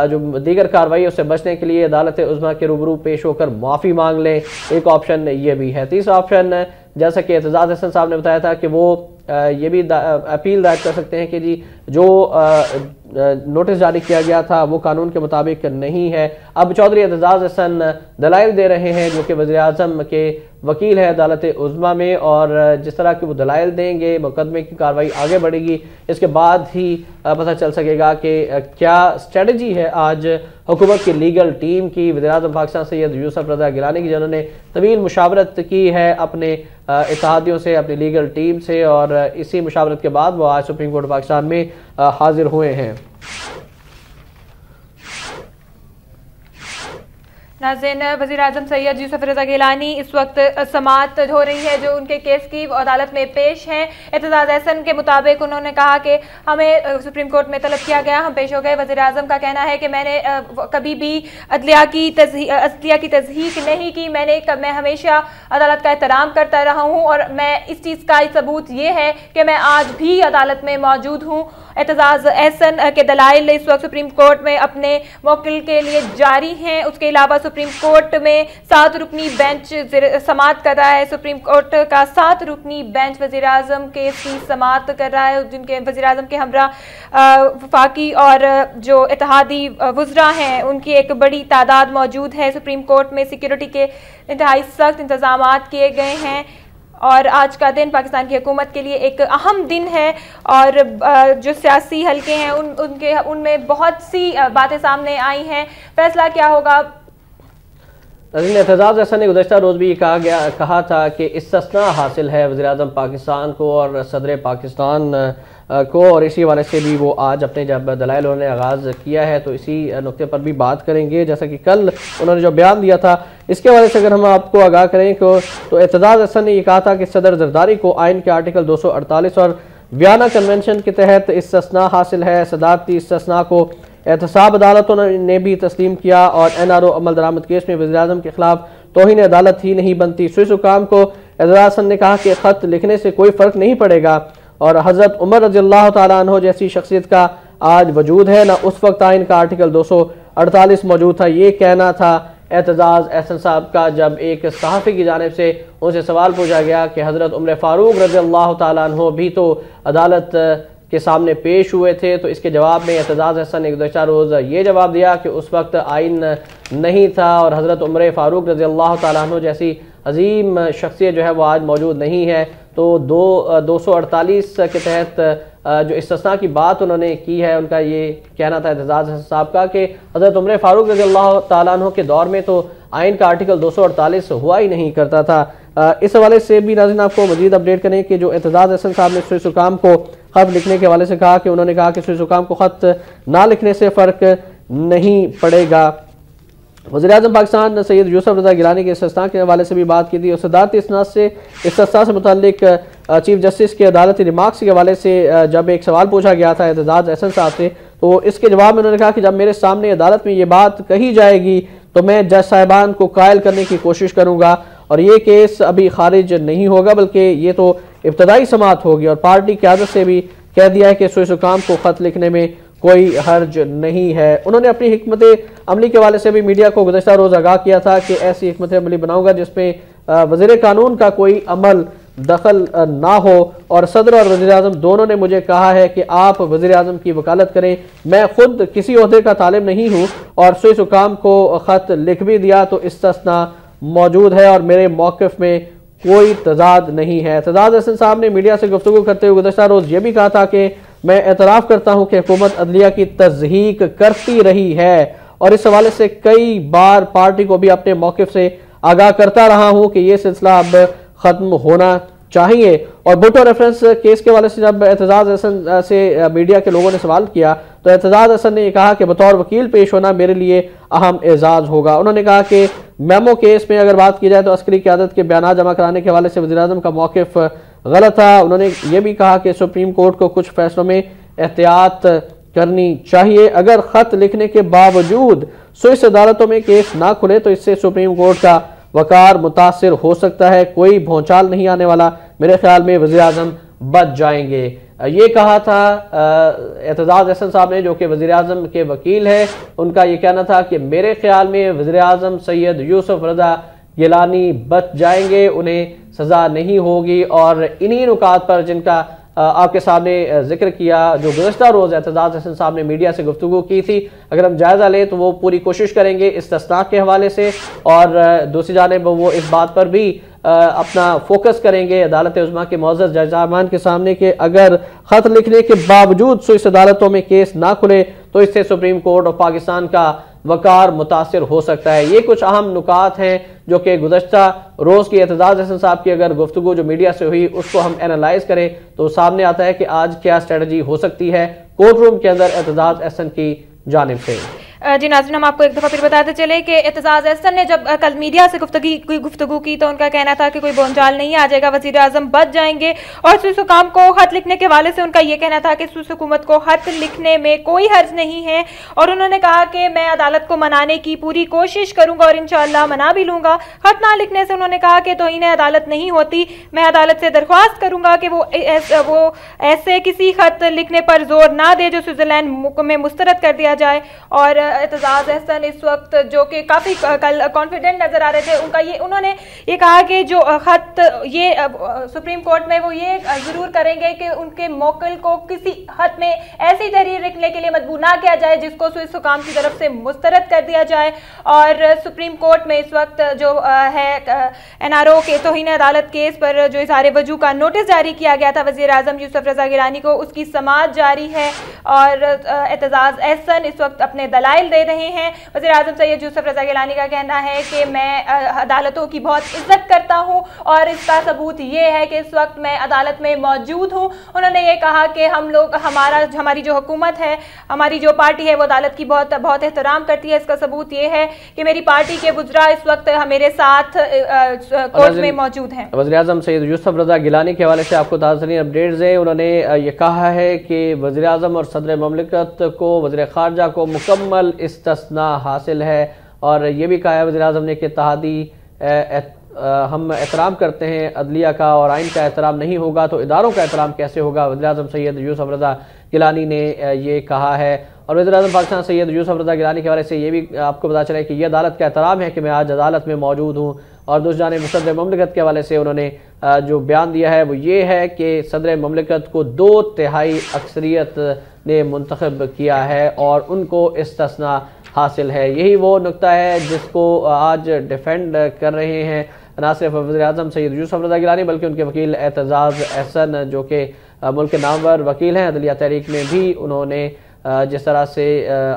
جو دیگر کارروائی اسے بچنے کے لیے عدالت عظمیٰ کے روبرو پیش ہو کر معافی مانگ لیں۔ ایک آپشن یہ بھی ہے۔ تیسرا آپشن جیسا کہ اعتزاز احسن صاحب نے بتایا تھا کہ وہ یہ بھی اپیل دائر کر سکتے ہیں کہ جی جو نوٹس جاری کیا گیا تھا وہ قانون کے مطابق نہیں ہے۔ اب چودھری اعتزاز احسن دلائل دے رہے ہیں جو کہ وزیر اعظم کے وکیل ہے عدالت عظمیٰ میں، اور جس طرح کے وہ دلائل دیں گے مقدمے کی کارروائی آگے بڑھے گی، اس کے بعد ہی پتہ چل سکے گا کہ کیا اسٹریٹجی ہے آج حکومت کی لیگل ٹیم کی، وزیر اعظم پاکستان سید یوسف رضا گیلانی کی، جنہوں نے طویل مشاورت کی ہے اپنے اتحادیوں سے، اپنی لیگل ٹیم سے، اور اسی مشاورت کے بعد وہ آج سپریم کورٹ پاکستان میں حاضر ہوئے ہیں۔ ناظرین، وزیر اعظم سید یوسف رضا گیلانی اس وقت سماعت ہو رہی ہے جو ان کے کیس کی عدالت میں پیش ہیں۔ اعتزاز احسن کے مطابق انہوں نے کہا کہ ہمیں سپریم کورٹ میں طلب کیا گیا، ہم پیش ہو گئے۔ وزیر اعظم کا کہنا ہے کہ میں نے کبھی بھی عدلیہ کی تصحیح نہیں کی، میں ہمیشہ عدالت کا احترام کرتا رہا ہوں، اور میں اس چیز کا ثبوت یہ ہے کہ میں آج بھی عدالت میں موجود ہوں۔ اعتزاز احسن کے دلائل اس وقت سپریم کورٹ میں اپنے موکل کے لیے جاری ہیں۔ اس کے علاوہ سپریم کورٹ میں 7 رکنی بینچ سماعت کر رہا ہے۔ سپریم کورٹ کا 7 رکنی بینچ وزیر اعظم کیس کی سماعت کر رہا ہے، جن کے وزیر اعظم کے ہمراہ وفاقی اور جو اتحادی وزراء ہیں ان کی ایک بڑی تعداد موجود ہے۔ سپریم کورٹ میں سیکیورٹی کے انتہائی سخت انتظامات کیے گئے ہیں، اور آج کا دن پاکستان کی حکومت کے لیے ایک اہم دن ہے، اور جو سیاسی حلقے ہیں ان میں بہت سی باتیں سامنے آئی ہیں۔ فیصلہ کیا ہوگا؟ اعتزاز احسن نے گزشتہ روز بھی کہا تھا کہ استثناء حاصل ہے وزیر اعظم پاکستان کو اور صدر پاکستان کو، اور اسی حوالے سے بھی وہ آج اپنے جب دلائل انہوں نے آغاز کیا ہے تو اسی نقطے پر بھی بات کریں گے۔ جیسا کہ کل انہوں نے جو بیان دیا تھا اس کے حوالے سے اگر ہم آپ کو آگاہ کریں تو اعتزاز احسن نے یہ کہا تھا کہ صدر زرداری کو آئین کے آرٹیکل 248 اور ویانا کنونشن کے تحت استثناء حاصل ہے۔ صدارتی استثناء کو احتساب عدالتوں نے بھی تسلیم کیا، اور NRO عمل درآمد کیس میں وزیر اعظم کے خلاف توہین عدالت ہی نہیں بنتی۔ سوئس حکام کو اعتزاز احسن نے کہا کہ خط لکھنے سے کوئی فرق نہیں پڑے گا، اور حضرت عمر رضی اللہ تعالیٰ عنہ جیسی شخصیت کا آج وجود ہے، نہ اس وقت آئین کا آرٹیکل 248 موجود تھا۔ یہ کہنا تھا اعتزاز احسن صاحب کا جب ایک صحافی کی جانب سے ان سے سوال پوچھا گیا کہ حضرت عمر فاروق رضی اللہ تعالیٰ عنہ بھی تو عدالت کے سامنے پیش ہوئے تھے، تو اس کے جواب میں اعتزاز احسن نے گزشتہ روز یہ جواب دیا کہ اس وقت آئین نہیں تھا، اور حضرت عمر فاروق رضی اللہ تعالیٰ عنہ جیسی عظیم شخصیت جو ہے وہ آج موجود نہیں ہے۔ تو 248 کے تحت جو استثناء کی بات انہوں نے کی ہے، ان کا یہ کہنا تھا اعتزاز احسن صاحب کا کہ حضرت عمر فاروق رضی اللہ تعالیٰ عنہ کے دور میں تو آئین کا آرٹیکل 248 ہوا ہی نہیں کرتا تھا۔ اس حوالے سے بھی ناظرین آپ کو مزید اپڈیٹ کریں کہ جو اعتزاز احسن صاحب نے سوئس حکام کو خط لکھنے کے حوالے سے کہا کہ انہوں نے کہا کہ سوئس حکام کو خط نہ لکھنے سے فرق نہیں پڑے گا۔ وزیر اعظم پاکستان سید یوسف رضا گیلانی کے استثناء کے حوالے سے بھی بات کی تھی، اور صدارتی استثناء سے متعلق چیف جسٹس کے عدالتی ریمارکس کے حوالے سے جب ایک سوال پوچھا گیا تھا اعتزاز احسن صاحب سے، تو اس کے جواب میں انہوں نے کہا کہ جب میرے سامنے عدالت میں یہ بات کہی جائے گی تو میں جج صاحبان کو قائل کرنے کی کوشش کروں گا، اور یہ کیس ابھی خارج نہیں ہوگا بلکہ یہ تو ابتدائی سماعت ہوگی، اور پارٹی قیادت سے بھی کہہ دیا ہے کہ سوئس حکام کو خط لکھنے میں کوئی حرج نہیں ہے۔ انہوں نے اپنی حکمت عملی کے حوالے سے بھی میڈیا کو گزشتہ روز آگاہ کیا تھا کہ ایسی حکمت عملی بناؤں گا جس میں وزیر قانون کا کوئی عمل دخل نہ ہو، اور صدر اور وزیر اعظم دونوں نے مجھے کہا ہے کہ آپ وزیر اعظم کی وکالت کریں، میں خود کسی عہدے کا طالب نہیں ہوں، اور سوئس حکام کو خط لکھ بھی دیا تو استثناء موجود ہے اور میرے موقف میں کوئی تضاد نہیں ہے۔ اعتزاز احسن صاحب نے میڈیا سے گفتگو کرتے ہوئے گزشتہ روز یہ بھی کہا تھا کہ میں اعتراف کرتا ہوں کہ حکومت عدلیہ کی تضحیک کرتی رہی ہے، اور اس حوالے سے کئی بار پارٹی کو بھی اپنے موقف سے آگاہ کرتا رہا ہوں کہ یہ سلسلہ اب ختم ہونا چاہیے۔ اور بھٹو ریفرنس کیس کے والے سے جب اعتزاز احسن سے میڈیا کے لوگوں نے سوال کیا تو اعتزاز احسن نے یہ کہا کہ بطور وکیل پیش ہونا میرے لیے اہم اعزاز ہوگا۔ انہوں نے کہا کہ میمو کیس میں اگر بات کی جائے تو عسکری قیادت کے بیانات جمع کرانے کے حوالے سے وزیراعظم کا موقف غلط تھا۔ انہوں نے یہ بھی کہا کہ سپریم کورٹ کو کچھ فیصلوں میں احتیاط کرنی چاہیے۔ اگر خط لکھنے کے باوجود سوئس عدالتوں میں کیس نہ کھلے تو اس سے سپریم کورٹ کا وقار متاثر ہو سکتا ہے، کوئی بھونچال نہیں آنے والا، میرے خیال میں وزیراعظم بچ جائیں گے۔ یہ کہا تھا اعتزاز احسن صاحب نے جو کہ وزیراعظم کے وکیل ہے، ان کا یہ کہنا تھا کہ میرے خیال میں وزیراعظم سید یوسف رضا گیلانی بچ جائیں گے، انہیں سزا نہیں ہوگی۔ اور انہی نکات پر جن کا آپ کے سامنے ذکر کیا جو گزشتہ روز اعتزاز احسن صاحب نے میڈیا سے گفتگو کی تھی، اگر ہم جائزہ لیں تو وہ پوری کوشش کریں گے استثناء کے حوالے سے، اور دوسری جانب وہ اس بات پر بھی اپنا فوکس کریں گے عدالت عظمیٰ کے معزز جج صاحبان کے سامنے کہ اگر خط لکھنے کے باوجود سوئس عدالتوں میں کیس نہ کھلے تو اس سے سپریم کورٹ آف پاکستان کا وقار متاثر ہو سکتا ہے۔ یہ کچھ اہم نکات ہیں جو کہ گزشتہ روز کی اعتزاز احسن صاحب کی اگر گفتگو جو میڈیا سے ہوئی اس کو ہم اینالائز کریں تو سامنے آتا ہے کہ آج کیا اسٹریٹجی ہو سکتی ہے کورٹ روم کے اندر اعتزاز احسن کی جانب سے۔ جی ناظرین، ہم آپ کو ایک دفعہ پھر بتاتے چلے کہ اعتزاز احسن نے جب کل میڈیا سے گفتگو کی تو ان کا کہنا تھا کہ کوئی بھونچال نہیں آ جائے گا، وزیر اعظم بچ جائیں گے۔ اور سوئس حکام کو خط لکھنے کے حوالے سے ان کا یہ کہنا تھا کہ سوئس حکومت کو خط لکھنے میں کوئی حرج نہیں ہے، اور انہوں نے کہا کہ میں عدالت کو منانے کی پوری کوشش کروں گا اور انشاءاللہ منا بھی لوں گا۔ خط نہ لکھنے سے انہوں نے کہا کہ توہین عدالت نہیں ہوتی، میں عدالت سے درخواست کروں گا کہ وہ ایسے کسی خط لکھنے پر زور نہ دے جو سوئٹزرلینڈ میں مسترد کر دیا جائے۔ اور اعتزاز احسن اس وقت جو کہ کافی کانفیڈنٹ نظر آ رہے تھے، انہوں نے یہ کہا کہ جو خط یہ سپریم کورٹ میں وہ یہ ضرور کریں گے کہ ان کے موکل کو کسی خط میں ایسی تحریر لکھنے کے لیے مجبور نہ کیا جائے جس کو سوئس حکام کی طرف سے مسترد کر دیا جائے۔ اور سپریم کورٹ میں اس وقت جو ہے NRO کے توہین عدالت کیس پر جو اظہار وجوہ کا نوٹس جاری کیا گیا تھا وزیر اعظم یوسف رضا گیلانی کو، اس کی سماعت جاری ہے اور اعتزاز احسن اس وقت اپنے دلائل دے رہے ہیں۔ وزیر اعظم سید یوسف رضا گیلانی کا کہنا ہے کہ میں عدالتوں کی بہت عزت کرتا ہوں اور اس کا ثبوت یہ ہے کہ اس وقت میں عدالت میں موجود ہوں۔ انہوں نے یہ کہا کہ ہماری جو حکومت ہے، ہماری جو پارٹی ہے وہ عدالت کی بہت احترام کرتی ہے، اس کا ثبوت یہ ہے کہ میری پارٹی کے وزراء اس وقت میرے ساتھ کورٹ میں موجود ہیں۔ وزیر اعظم سید یوسف رضا گیلانی کے حوالے سے آپ کو تازہ ترین اپڈیٹس ہیں۔ انہوں نے یہ کہا ہے کہ وزیر اعظم اور صدر مملکت کو، وزیر خارجہ کو مکمل استثناء حاصل ہے، اور یہ بھی کہا ہے وزیر اعظم نے کہ اتحادی ہم احترام کرتے ہیں عدلیہ کا، اور آئین کا احترام نہیں ہوگا تو اداروں کا احترام کیسے ہوگا۔ وزیر اعظم سید یوسف رضا گیلانی نے یہ کہا ہے۔ اور وزیر اعظم پاکستان سید یوسف رضا گیلانی کے حوالے سے یہ بھی آپ کو پتا چلا ہے کہ یہ عدالت کا احترام ہے کہ میں آج عدالت میں موجود ہوں۔ اور دوسری جانب صدر مملکت کے حوالے سے انہوں نے جو بیان دیا ہے وہ یہ ہے کہ صدر مملکت کو 2/3 اکثریت نے منتخب کیا ہے اور ان کو استثناء حاصل ہے۔ یہی وہ نقطہ ہے جس کو آج ڈیفینڈ کر رہے ہیں نہ صرف وزیر اعظم سید یوسف رضا گیلانی بلکہ ان کے وکیل اعتزاز احسن جو کہ ملک کے نامور وکیل ہیں عدلیہ تحریک میں، بھی انہوں نے جس طرح سے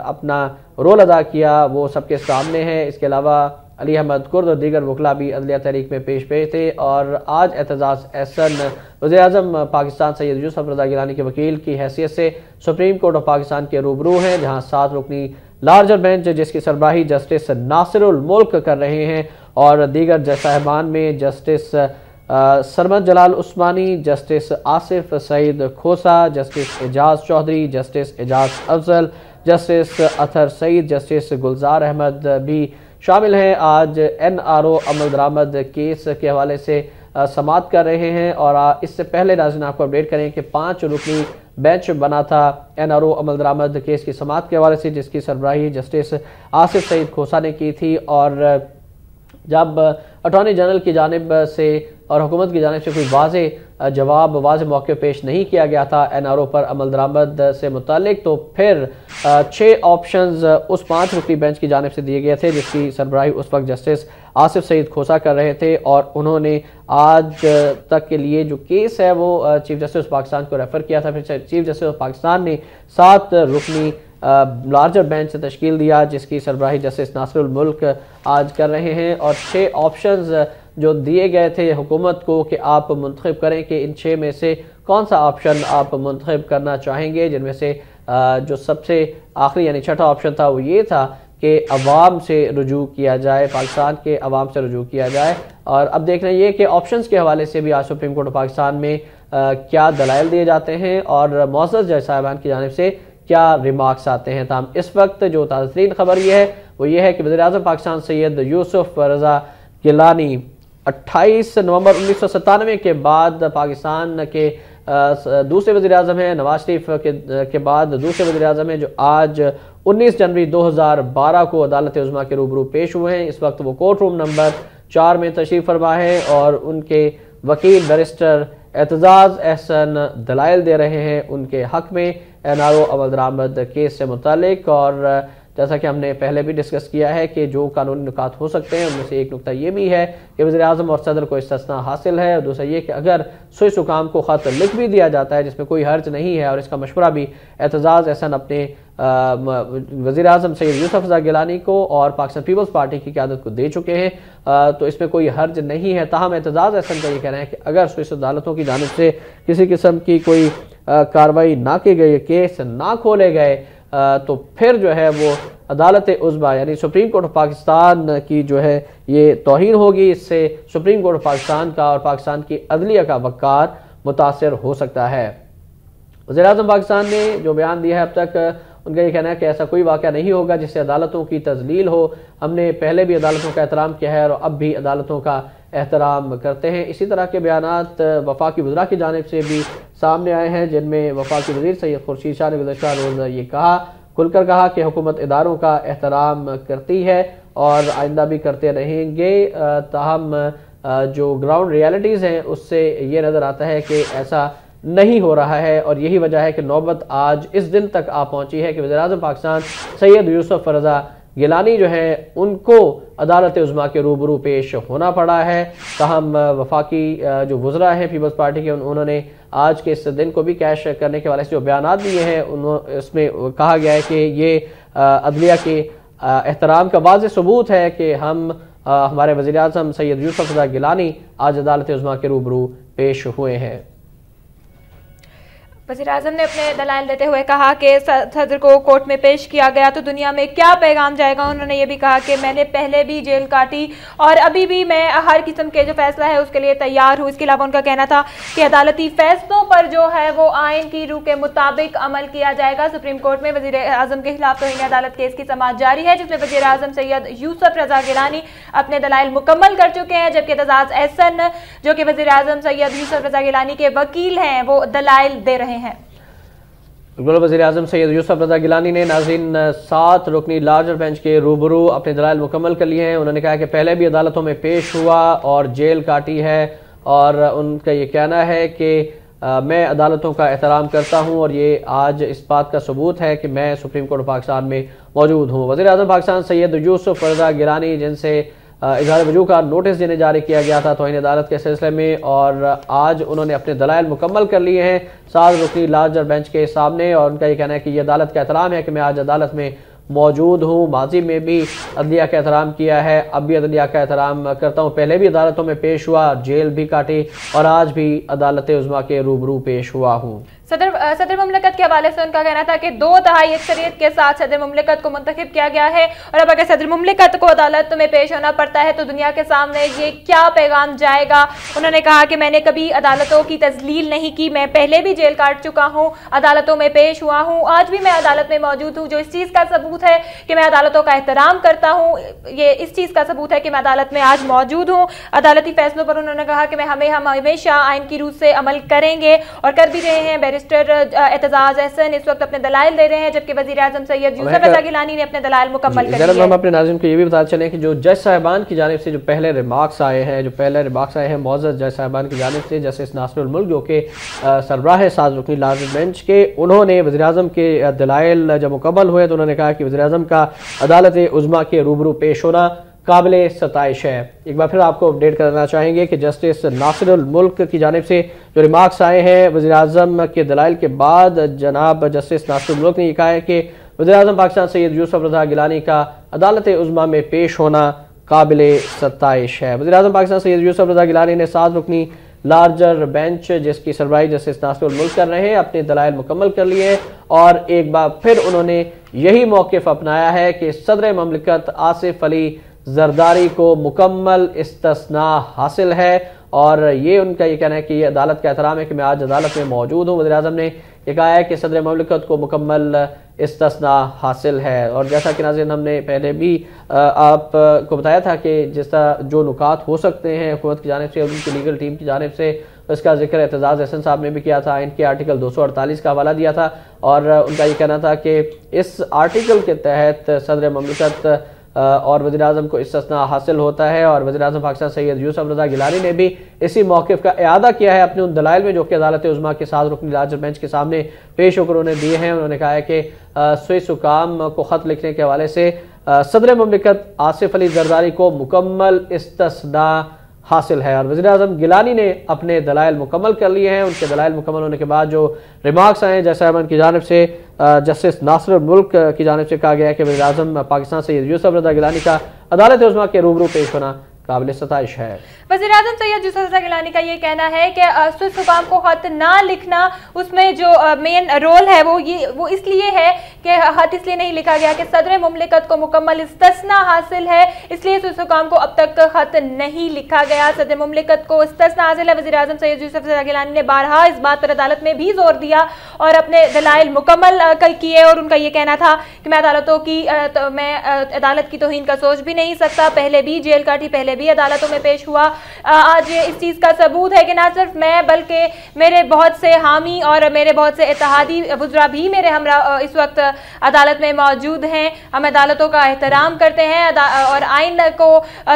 اپنا رول ادا کیا وہ سب کے سامنے ہے۔ اس کے علاوہ علی احمد کرد اور دیگر وکلاء بھی عدلیہ تحریک میں پیش تھے، اور آج اعتزاز احسن وزیر اعظم پاکستان سید یوسف رضا گیلانی کے وکیل کی حیثیت سے سپریم کورٹ آف پاکستان کے روبرو ہیں، جہاں 7 رکنی لارجر بینچ جس کی سربراہی جسٹس ناصر الملک کر رہے ہیں، اور دیگر جج صاحبان میں جسٹس سرمد جلال عثمانی، جسٹس آصف سعید کھوسا، جسٹس اعجاز چودھری، جسٹس اعجاز افضل، جسٹس اطہر سعید، جسٹس گلزار احمد بھی شامل ہیں۔ آج NRO عمل درآمد کیس کے حوالے سے سماعت کر رہے ہیں، اور اس سے پہلے ناظرین آپ کو اپڈیٹ کریں کہ 5 رکنی بینچ بنا تھا NRO عمل درآمد کیس کی سماعت کے حوالے سے، جس کی سربراہی جسٹس آصف سعید کھوسا نے کی تھی۔ اور جب اٹارنی جنرل کی جانب سے اور حکومت کی جانب سے کوئی واضح جواب، واضح موقع پیش نہیں کیا گیا تھا NRO پر عمل درآمد سے متعلق، تو پھر 6 آپشنز اس 5 رکنی بینچ کی جانب سے دیے گئے تھے جس کی سربراہی اس وقت جسٹس آصف سعید کھوسا کر رہے تھے، اور انہوں نے آج تک کے لیے جو کیس ہے وہ چیف جسٹس پاکستان کو ریفر کیا تھا۔ پھر چیف جسٹس پاکستان نے 7 رکنی لارجر بینچ تشکیل دیا جس کی سربراہی جسٹس ناصر الملک آج کر رہے ہیں، اور 6 آپشنز جو دیے گئے تھے حکومت کو کہ آپ منتخب کریں کہ ان 6 میں سے کون سا آپشن آپ منتخب کرنا چاہیں گے، جن میں سے جو سب سے آخری یعنی چھٹا آپشن تھا وہ یہ تھا کہ عوام سے رجوع کیا جائے، پاکستان کے عوام سے رجوع کیا جائے۔ اور اب دیکھنا یہ کہ آپشنز کے حوالے سے بھی آج سپریم کورٹ آف پاکستان میں کیا دلائل دیے جاتے ہیں اور معزز جج صاحبان کی جانب سے کیا ریمارکس آتے ہیں۔ تاہم اس وقت جو تازہ ترین خبر یہ ہے کہ وزیراعظم پاکستان سید یوسف رضا گیلانی 28 نومبر 1997 کے بعد پاکستان کے دوسرے وزیراعظم ہیں، نواز شریف کے بعد دوسرے وزیراعظم ہیں، جو آج 19 جنوری 2012 کو عدالت عظمیٰ کے روبرو پیش ہوئے ہیں۔ اس وقت وہ کورٹ روم نمبر 4 میں تشریف فرما ہے اور ان کے وکیل بیرسٹر اعتزاز احسن دلائل دے رہے ہیں ان کے حق میں NRO عمل درآمد کیس سے متعلق۔ اور جیسا کہ ہم نے پہلے بھی ڈسکس کیا ہے کہ جو قانونی نکات ہو سکتے ہیں ان میں سے ایک نکتہ یہ بھی ہے کہ وزیراعظم اور صدر کو استثناء حاصل ہے، اور دوسرا یہ کہ اگر سوئس حکام کو خط لکھ بھی دیا جاتا ہے جس میں کوئی حرج نہیں ہے اور اس کا مشورہ بھی اعتزاز احسن اپنے وزیراعظم سید یوسف رضا گیلانی کو اور پاکستان پیپلز پارٹی کی قیادت کو دے چکے ہیں، تو اس میں کوئی حرج نہیں ہے۔ تاہم اعتزاز احسن کا یہ کہنا ہے کہ اگر سوئس عدالتوں کی جانب سے کسی قسم کی کوئی کارروائی نہ کی گئی، کیس نہ کھولے گئے، تو پھر جو ہے وہ عدالت عظمیٰ یعنی سپریم کورٹ آف پاکستان کی جو ہے یہ توہین ہوگی۔ اس سے سپریم کورٹ آف پاکستان کا اور پاکستان کی عدلیہ کا وقار متاثر ہو سکتا ہے۔ وزیراعظم پاکستان نے جو بیان دیا ہے اب تک، ان کا یہ کہنا ہے کہ ایسا کوئی واقعہ نہیں ہوگا جس سے عدالتوں کی تذلیل ہو۔ ہم نے پہلے بھی عدالتوں کا احترام کیا ہے اور اب بھی عدالتوں کا احترام کرتے ہیں۔ اسی طرح کے بیانات وفاقی وزراء کی جانب سے بھی سامنے آئے ہیں، جن میں وفاقی وزیر سید خورشید شاہ نے گزشتہ روز یہ کھل کر کہا کہ حکومت اداروں کا احترام کرتی ہے اور آئندہ بھی کرتے رہیں گے۔ تاہم جو گراؤنڈ ریالٹیز ہیں اس سے یہ نظر آتا ہے کہ ایسا نہیں ہو رہا ہے، اور یہی وجہ ہے کہ نوبت آج اس دن تک آ پہنچی ہے کہ وزیراعظم پاکستان سید یوسف رضا گیلانی جو ہے ان کو عدالت عظمیٰ کے روبرو پیش ہونا پڑا ہے۔ تاہم وفاقی جو وزراء ہیں پیپلز پارٹی کے، انہوں نے آج کے اس دن کو بھی کیش کرنے کے حوالے سے جو بیانات دیے ہیں اس میں کہا گیا ہے کہ یہ عدلیہ کے احترام کا واضح ثبوت ہے کہ ہمارے وزیراعظم سید یوسف رضا گیلانی آج عدالت عظمیٰ کے روبرو پیش ہوئے ہیں۔ وزیراعظم نے اپنے دلائل دیتے ہوئے کہا کہ صدر کو کورٹ میں پیش کیا گیا تو دنیا میں کیا پیغام جائے گا۔ انہوں نے یہ بھی کہا کہ میں نے پہلے بھی جیل کاٹی اور ابھی بھی میں ہر قسم کے جو فیصلہ ہے اس کے لیے تیار ہوں۔ اس کے علاوہ ان کا کہنا تھا کہ عدالتی فیصلوں پر جو ہے وہ آئین کی روح کے مطابق عمل کیا جائے گا۔ سپریم کورٹ میں وزیر اعظم کے خلاف توہین عدالت کیس کی سماعت جاری ہے، جس میں وزیر اعظم سید یوسف رضا گیلانی اپنے دلائل مکمل کر چکے ہیں، جبکہ اعتزاز احسن جو کہ وزیر اعظم سید یوسف رضا گیلانی کے وکیل ہیں وہ دلائل دے رہے ہیں۔ وزیر اعظم سید یوسف رضا گیلانی نے ناظرین 7 رکنی لارجر بینچ کے روبرو اپنے دلائل مکمل کر لیے ہیں۔ انہوں نے کہا کہ پہلے بھی عدالتوں میں پیش ہوا اور جیل کاٹی ہے، اور ان کا یہ کہنا ہے کہ میں عدالتوں کا احترام کرتا ہوں اور یہ آج اس بات کا ثبوت ہے کہ میں سپریم کورٹ پاکستان میں موجود ہوں۔ وزیر اعظم پاکستان سید یوسف رضا گیلانی، جن سے اظہار وجوہ کا نوٹس جنہیں جاری کیا گیا تھا توہین عدالت کے سلسلے میں، اور آج انہوں نے اپنے دلائل مکمل کر لیے ہیں 7 رکنی لارجر بینچ کے سامنے، اور ان کا یہ کہنا ہے کہ یہ عدالت کا احترام ہے کہ میں آج عدالت میں موجود ہوں۔ ماضی میں بھی عدلیہ کا احترام کیا ہے، اب بھی عدلیہ کا احترام کرتا ہوں، پہلے بھی عدالتوں میں پیش ہوا، جیل بھی کاٹی اور آج بھی عدالت عظمیٰ کے روبرو پیش ہوا ہوں۔ صدر مملکت کے حوالے سے ان کا کہنا تھا کہ 2/3 اکثریت کے ساتھ صدر مملکت کو منتخب کیا گیا ہے، اور اب اگر صدر مملکت کو عدالت میں پیش ہونا پڑتا ہے تو دنیا کے سامنے یہ کیا پیغام جائے گا۔ انہوں نے کہا کہ میں نے کبھی عدالتوں کی تذلیل نہیں کی، میں پہلے بھی جیل کاٹ چکا ہوں، عدالتوں میں پیش ہوا ہوں، آج بھی میں عدالت میں موجود ہوں، جو اس چیز کا ثبوت ہے کہ میں عدالتوں کا احترام کرتا ہوں، یہ اس چیز کا ثبوت ہے کہ میں عدالت میں آج موجود ہوں۔ عدالتی فیصلوں پر انہوں نے کہا کہ ہم ہمیشہ آئین کی روح سے عمل کریں گے اور کر بھی رہے ہیں۔ بیرسٹر اعتزاز احسن اس وقت اپنے دلائل دے رہے ہیں، جبکہ وزیر اعظم سید یوسف رضا گیلانی نے اپنے دلائل مکمل کر لیے ہیں۔ ہم اپنے ناظرین کو یہ بھی بتا چلیں کہ جو جج صاحبان کی جانب سے جو پہلے ریمارکس آئے ہیں معزز جج صاحبان کی جانب سے، جسٹس ناصر الملک جو کہ سربراہ 7 رکنی لارجر بینچ کے، انہوں نے وزیر اعظم کے دلائل جب مکمل ہوئے تو انہوں نے کہا کہ وزیر اعظم کا عدالت عظمیٰ کے روبرو پیش ہونا قابل ستائش ہے۔ ایک بار پھر آپ کو اپڈیٹ کرنا چاہیں گے کہ جسٹس ناصر الملک کی جانب سے جو ریمارکس آئے ہیں وزیر اعظم کے دلائل کے بعد، جناب جسٹس ناصر الملک نے یہ کہا ہے کہ وزیر اعظم پاکستان سید یوسف رضا گیلانی کا عدالت عظمیٰ میں پیش ہونا काबिल सत्ताइश है। वज़ीर-ए-आज़म पाकिस्तान सैयद यूसुफ रज़ा गिलानी ने 7 रुकनी लार्जर बेंच जिसकी सरबराही जस्टिस नासिरुल मुल्क कर रहे हैं अपने दलाइल मुकम्मल कर लिए हैं और एक बार फिर उन्होंने यही मौक़िफ़ अपनाया है कि सदर ममलिकत आसिफ अली जरदारी को मुकम्मल इस्तिस्ना हासिल है और ये उनका ये कहना है कि ये अदालत का एहतराम है कि मैं आज अदालत में मौजूद हूँ। वज़ीर-ए-आज़म ने ये कहा है कि सदर ममलिकत को मुकम्मल इस्तिस्ना हासिल है और जैसा कि नाज़रीन हमने पहले भी आपको बताया था कि जिस तरह जो नुकात हो सकते हैं हुकूमत की जानिब से उनकी लीगल टीम की जानिब से इसका जिक्र एतजाज़ अहसन साहब ने भी किया था। इनके आर्टिकल 248 का हवाला दिया था और उनका ये कहना था कि इस आर्टिकल के तहत सदर ममलिकत और वज़ीर-ए-आज़म को इस्तिस्ना हासिल होता है और वज़ीर-ए-आज़म पाकिस्तान सैयद यूसुफ रज़ा गिलानी ने भी इसी मौक़िफ़ का इआदा किया है अपने उन दलाइल में जो कि अदालत उज़्मा के 7 रुकनी लार्जर बेंच के सामने पेश होकर उन्होंने दिए हैं। उन्होंने कहा है कि स्विस हुकाम को ख़त लिखने के हवाले से सदर ममलिकत आसिफ अली जरदारी को मुकम्मल इस्तिस्ना हासिल है और वज़ीर-ए-आज़म गिलानी ने अपने दलाइल मुकम्मल कर लिए हैं। उनके दलाइल मुकम्मल होने के बाद जो रिमार्क्स आए हैं जैसा की जानिब से जस्टिस नासिरुल मुल्क की जानिब से कहा गया है कि वज़ीर-ए-आज़म पाकिस्तान सैयद यूसुफ रज़ा गिलानी का अदालत उज़्मा के रूबरू पेश होना काबिल सताइश है। वज़ीर-ए-आज़म सैयद यूसुफ रज़ा गिलानी का ये कहना है कि स्विस हुकाम को खत ना लिखना उसमें जो मेन रोल है वो इसलिए है कि खत इसलिए नहीं लिखा गया कि सदर मुमलिकत को मुकम्मल इस्तिस्ना हासिल है, इसलिए स्विस हुकाम को अब तक खत नहीं लिखा गया। सदर मुमलिकत को इस्तिस्ना हासिल है। वज़ीर-ए-आज़म सैयद यूसुफ रज़ा गिलानी ने बारहा इस बात पर अदालत में भी जोर दिया और अपने दलाइल मुकम्मल किए और उनका ये कहना था कि मैं अदालत की तौहीन का सोच भी नहीं सकता। पहले भी जेल काटी, पहले भी अदालतों में पेश हुआ। आज इस चीज़ का सबूत है कि ना सिर्फ मैं बल्कि मेरे बहुत से हामी और मेरे बहुत से इत्तेहादी वज़रा भी मेरे हमरा इस वक्त अदालत में मौजूद हैं। हम अदालतों का एहतराम करते हैं और आइन को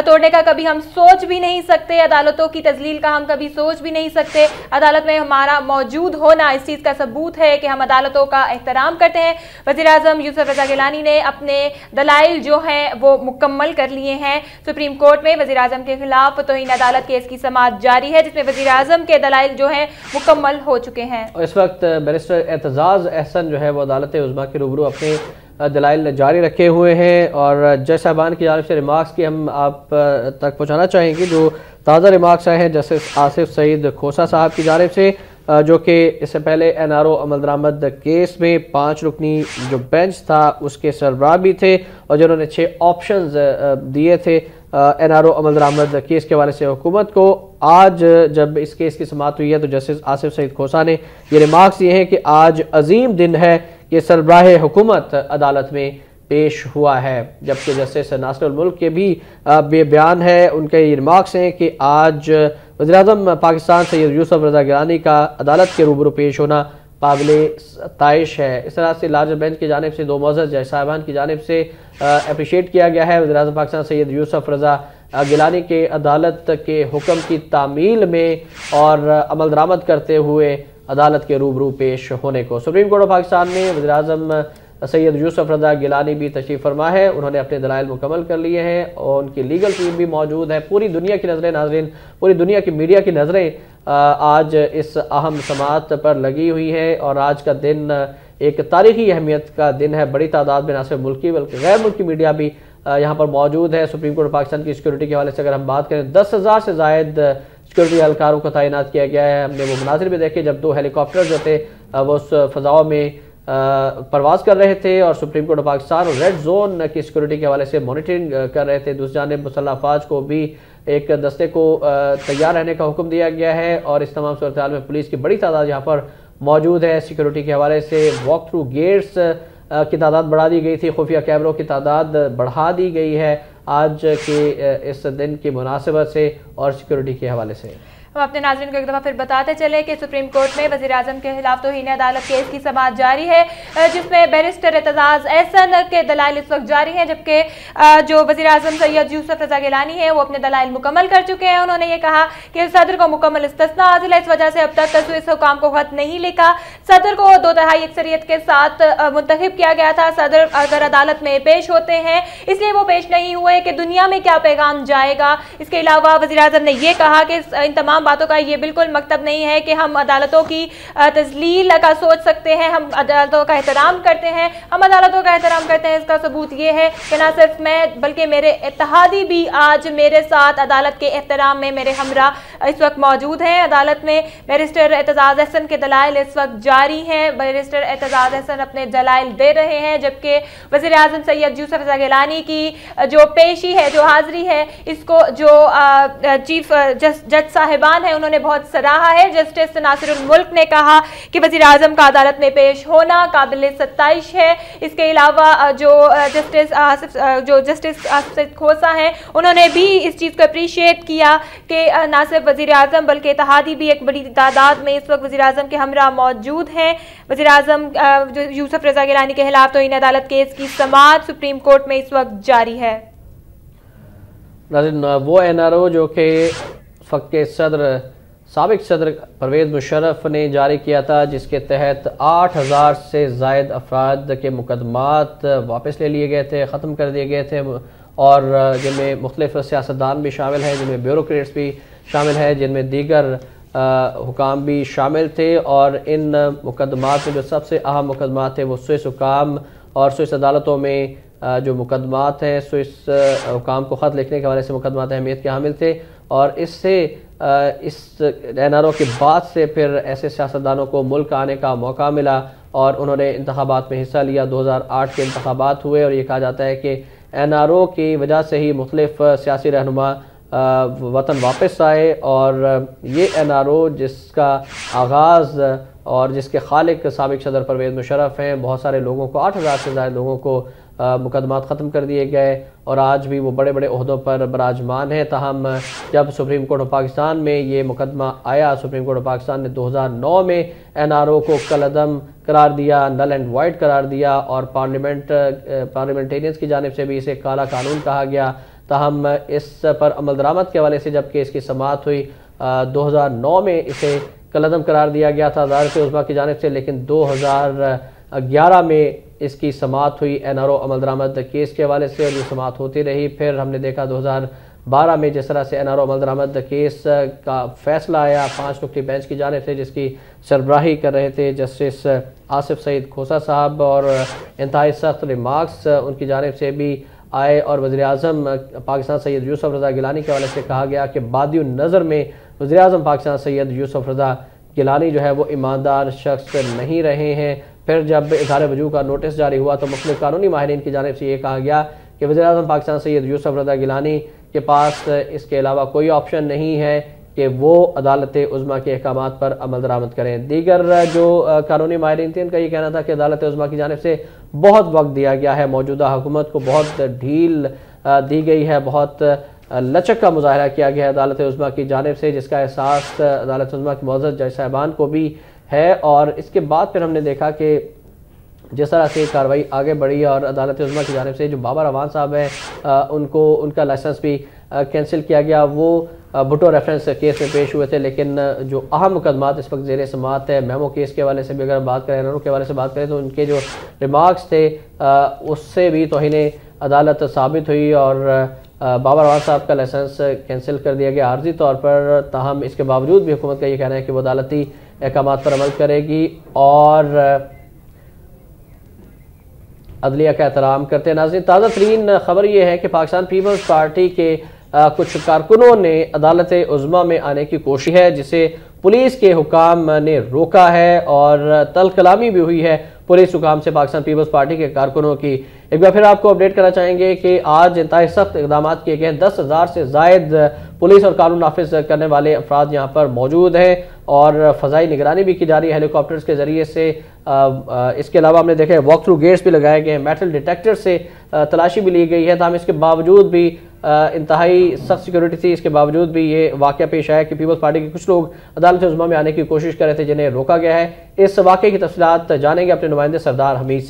तोड़ने का कभी हम सोच भी नहीं सकते, अदालतों की तज़लील का हम कभी सोच भी नहीं सकते। अदालत में हमारा मौजूद होना इस चीज़ का सबूत है कि हम अदालतों का एहतराम करते हैं। वज़ीर-ए-आज़म यूसुफ रज़ा गिलानी ने अपने दलाइल जो हैं वो मुकम्मल कर लिए हैं। सुप्रीम कोर्ट में वज़ीर-ए-आज़म के खिलाफ तौहीन अदालत केस की समाअत जारी है जिसमें वज़ीर-ए-आज़म के दलाइल जो हैं मुकम्मल हो चुके हैं। इस वक्त बैरिस्टर एतजाज़ अहसन जो है वो अदालत उज़्मा के रूबरू अपने दलाइल जारी रखे हुए हैं और जज साहबान की जानिब से रिमार्क्स की हम आप तक पहुँचाना चाहेंगे। जो ताज़ा रिमार्क्स आए हैं जस्टिस आसिफ सईद खोसा साहब की जानिब से जो कि इससे पहले NRO अमल दरामद केस में 5 रुकनी जो बेंच था उसके सरबराह भी थे और जिन्होंने 6 ऑप्शंस दिए थे NRO अमल दरामद केस के हवाले से हुकूमत को। आज जब इस केस की समाअत हुई है तो जस्टिस आसिफ सईद खोसा ने ये रिमार्क्स दिए हैं कि आज अजीम दिन है कि सरबराह हुकूमत अदालत में पेश हुआ है, जबकि जस्टिस नासिरुल मुल्क के भी बेबयान है। उनके ये रिमार्क्स हैं कि आज वज़ीर-ए-आज़म पाकिस्तान सैयद यूसुफ रज़ा गिलानी का अदालत के रूबरू पेश होना काबिल सताइश है। इस तरह से लार्जर बेंच की जानिब से 2 मुअज़्ज़ज़ जज साहिबान की जानिब से अप्रिशिएट किया गया है। वज़ीर-ए-आज़म पाकिस्तान सैयद यूसुफ रज़ा गिलानी के अदालत के हुक्म की तामील में और अमल दरामद करते हुए अदालत के रूबरू पेश होने को सुप्रीम कोर्ट ऑफ पाकिस्तान में वज़ीर-ए-आज़म सैयद यूसुफ रज़ा गिलानी भी तशरीफ़ फरमा है। उन्होंने अपने दलाइल मुकम्मल कर लिए हैं और उनकी लीगल टीम भी मौजूद है। पूरी दुनिया की नज़रें नाज़रीन, पूरी दुनिया की मीडिया की नज़रें आज इस अहम समाअत पर लगी हुई है और आज का दिन एक तारीखी अहमियत का दिन है। बड़ी तादाद में न सिर्फ मुल्की बल्कि गैर मुल्की मीडिया भी यहाँ पर मौजूद है। सुप्रीम कोर्ट पाकिस्तान की सिक्योरिटी के हवाले से अगर हम बात करें 10,000 से ज़ायद सिक्योरिटी एहलकारों को तैनात किया गया है। हमने वो मनाज़िर भी देखे जब 2 हेलीकॉप्टर जो थे वो उस फ़ज़ाओं में परवाज़ कर रहे थे और सुप्रीम कोर्ट ऑफ पाकिस्तान और रेड जोन की सिक्योरिटी के हवाले से मॉनिटरिंग कर रहे थे। दूसरी जानिब मुसल्लह अफ़वाज को भी एक दस्ते को तैयार रहने का हुक्म दिया गया है और इस तमाम सूरत हाल में पुलिस की बड़ी तादाद यहाँ पर मौजूद है। सिक्योरिटी के हवाले से वॉक थ्रू गेट्स की तादाद बढ़ा दी गई थी, खुफिया कैमरों की तादाद बढ़ा दी गई है आज के इस दिन की मुनासिबत से और सिक्योरिटी के हवाले से। हम अपने नाज़रीन को एक दफ़ा फिर बताते चले कि सुप्रीम कोर्ट में वज़ीर-ए-आज़म के खिलाफ तौहीन अदालत केस की समाअत जारी है जिसमें बैरिस्टर एतजाज़ अहसन के दलाइल इस वक्त जारी हैं, जबकि जो वज़ीर-ए-आज़म सैयद यूसुफ रज़ा गिलानी है वो अपने दलाइल मुकम्मल कर चुके हैं। उन्होंने ये कहा कि सदर को मुकम्मल इस्तिस्ना हासिल है, इस वजह से अब तक स्विस हुकाम को खत नहीं लिखा। सदर को 2/3 अक्सरियत के साथ मुंतखब किया गया था। सदर अगर अदालत में पेश होते हैं इसलिए वो पेश नहीं हुए कि दुनिया में क्या पैगाम जाएगा। इसके अलावा वज़ीर-ए-आज़म ने यह कहा कि इन तमाम باتوں کا یہ بالکل مکتب نہیں ہے کہ ہم عدالتوں کی تذلیل کا سوچ سکتے ہیں. ہم عدالتوں کا احترام کرتے ہیں, ہم عدالتوں کا احترام کرتے ہیں. اس کا ثبوت یہ ہے کہ نہ صرف میں بلکہ میرے اتحادی بھی آج میرے ساتھ عدالت کے احترام میں میرے ہمراہ اس وقت موجود ہیں. عدالت میں بیرسٹر اعتزاز احسن کے دلائل اس وقت جاری ہیں. بیرسٹر اعتزاز احسن اپنے دلائل دے رہے ہیں, جبکہ وزیر اعظم سید یوسف رضا گیلانی کی جو پیشی ہے, جو حاضری ہے, اس کو جو چیف جج صاحبان ہیں انہوں نے بہت سراہا ہے. جسٹس ناصر الملک نے کہا کہ وزیر اعظم کا عدالت میں پیش ہونا قابل ستائش ہے. اس کے علاوہ جو جسٹس آصف کھوسا ہیں انہوں نے بھی اس چیز کو اپریشیٹ کیا کہ نہ صرف وزیر اعظم بلکہ اتحادی بھی ایک بڑی تعداد میں اس وقت وزیر اعظم کے ہمراہ موجود ہیں. وزیر اعظم یوسف رضا گیلانی کے خلاف توہین عدالت کیس کی سماعت سپریم کورٹ میں اس وقت جاری ہے. ناظرین, وہ این آر او جو کہ وقت کے سابق صدر پرویز مشرف نے جاری کیا تھا, جس کے تحت 8000 سے زائد افراد کے مقدمات واپس لے لیے گئے تھے, ختم کر دیے گئے تھے, اور جن میں مختلف سیاستدان بھی شامل ہیں, جن میں بیوروکریٹس بھی شامل ہیں, جن میں دیگر حکام بھی شامل تھے. اور ان مقدمات میں جو سب سے اہم مقدمات تھے وہ سوئس حکام اور سوئس عدالتوں میں جو مقدمات ہیں, سوئس حکام کو خط لکھنے کے حوالے سے مقدمات اہمیت کے حامل تھے. اور اس این آر او کے بعد سے پھر ایسے سیاستدانوں کو ملک آنے کا موقع ملا اور انہوں نے انتخابات میں حصہ لیا. 2008 کے انتخابات ہوئے اور یہ کہا جاتا ہے کہ این آر او کی وجہ سے ہی مختلف سیاسی رہنما وطن واپس آئے. اور یہ این آر او جس کا آغاز اور جس کے خالق سابق صدر پرویز مشرف ہیں, بہت سارے لوگوں کو 8000 سے زائد لوگوں کو مقدمات ختم کر دیے گئے اور آج بھی وہ بڑے بڑے عہدوں پر براجمان ہیں. تاہم جب سپریم کورٹ آف پاکستان میں یہ مقدمہ آیا, سپریم کورٹ آف پاکستان نے 2009 میں این آر او کو کالعدم قرار دیا, نل اینڈ وائڈ قرار دیا, اور پارلیمنٹیرینز کی جانب سے بھی اسے کالا قانون کہا گیا. تاہم اس پر عمل درآمد کے حوالے سے جب کہ اس کی سماعت ہوئی 2009 میں اسے کالعدم قرار دیا گیا تھا عدالت عظمیٰ کی جانب سے, لیکن 2011 میں اس کی سماعت ہوئی این آر او عمل درآمد کیس کے حوالے سے, اور یہ سماعت ہوتی رہی. پھر ہم نے دیکھا 2012 میں جس طرح سے این آر او عمل درآمد کیس کا فیصلہ آیا 5 رکنی بینچ کی جانب سے, جس کی سربراہی کر رہے تھے جسٹس آصف سعید کھوسا صاحب, اور انتہائی سخت ریمارکس ان کی جانب سے بھی آئے. اور وزیر اعظم پاکستان سید یوسف رضا گیلانی کے حوالے سے کہا گیا کہ بادی النظر میں وزیر اعظم پاکستان سید یوسف رضا گیلانی جو ہے وہ ایماندار شخص نہیں رہے ہیں. پھر جب اظہار وجوہ کا نوٹس جاری ہوا تو مختلف قانونی ماہرین کی جانب سے یہ کہا گیا کہ وزیر اعظم پاکستان سید یوسف رضا گیلانی کے پاس اس کے علاوہ کوئی آپشن نہیں ہے کہ وہ عدالت عظمیٰ کے احکامات پر عمل درآمد کریں. دیگر جو قانونی ماہرین تھے ان کا یہ کہنا تھا کہ عدالت عظمیٰ کی جانب سے بہت وقت دیا گیا ہے, موجودہ حکومت کو بہت ڈھیل دی گئی ہے, بہت لچک کا مظاہرہ کیا گیا ہے عدالت عظمیٰ کی جانب سے, جس کا احساس عدالت عظمیٰ کے معزز جج صاحبان کو بھی ہے. اور اس کے بعد پھر ہم نے دیکھا کہ جس طرح سے کارروائی آگے بڑھی اور عدالت عظمیٰ کی جانب سے جو بابر اعوان صاحب ہیں ان کا لائسنس بھی کینسل کیا گیا. وہ بھٹو ریفرنس کیس میں پیش ہوئے تھے, لیکن جو اہم مقدمات اس وقت زیر سماعت ہے, میمو کیس کے حوالے سے بھی اگر بات کریں, انہوں کے حوالے سے بات کریں, تو ان کے جو ریمارکس تھے اس سے بھی توہین عدالت ثابت ہوئی اور بابر اعوان صاحب کا لائسنس کینسل کر دیا گیا عارضی طور پر. تاہم اس کے باوجود بھی حکومت کا یہ کہنا ہے کہ وہ عدالتی احکامات پر عمل کرے گی اور عدلیہ کا احترام کرتے ہیں. ناظرین, تازہ ترین خبر یہ ہے کہ پاکستان پیپلز پارٹی کے کچھ کارکنوں نے عدالت عظمیٰ میں آنے کی کوشش ہے, جسے پولیس کے حکام نے روکا ہے اور تلخ کلامی بھی ہوئی ہے پولیس حکام سے پاکستان پیپلز پارٹی کے کارکنوں کی. ایک بار پھر آپ کو اپڈیٹ کرنا چاہیں گے کہ آج انتہائی سخت اقدامات کیے گئے ہیں. 10,000 سے زائد پولیس اور قانون نافذ کرنے والے افراد یہاں پر موجود ہیں اور فضائی نگرانی بھی کی جا رہی ہے ہیلی کاپٹرز کے ذریعے سے. اس کے علاوہ ہم نے دیکھا واک تھرو گیٹس بھی لگائے گئے ہیں, میٹل ڈیٹیکٹر سے تلاشی بھی لی گئی ہے. تاہم اس کے باوجود بھی انتہائی سخت سیکیورٹی تھی, اس کے باوجود بھی یہ واقعہ پیش آیا کہ پیپلز پارٹی کے کچھ لوگ عدالت عظمیٰ میں آنے کی کوشش کر رہے تھے جنہیں روکا گیا ہے. اس واقعے کی تفصیلات جانیں گے اپنے نمائندے سردار حمید سے.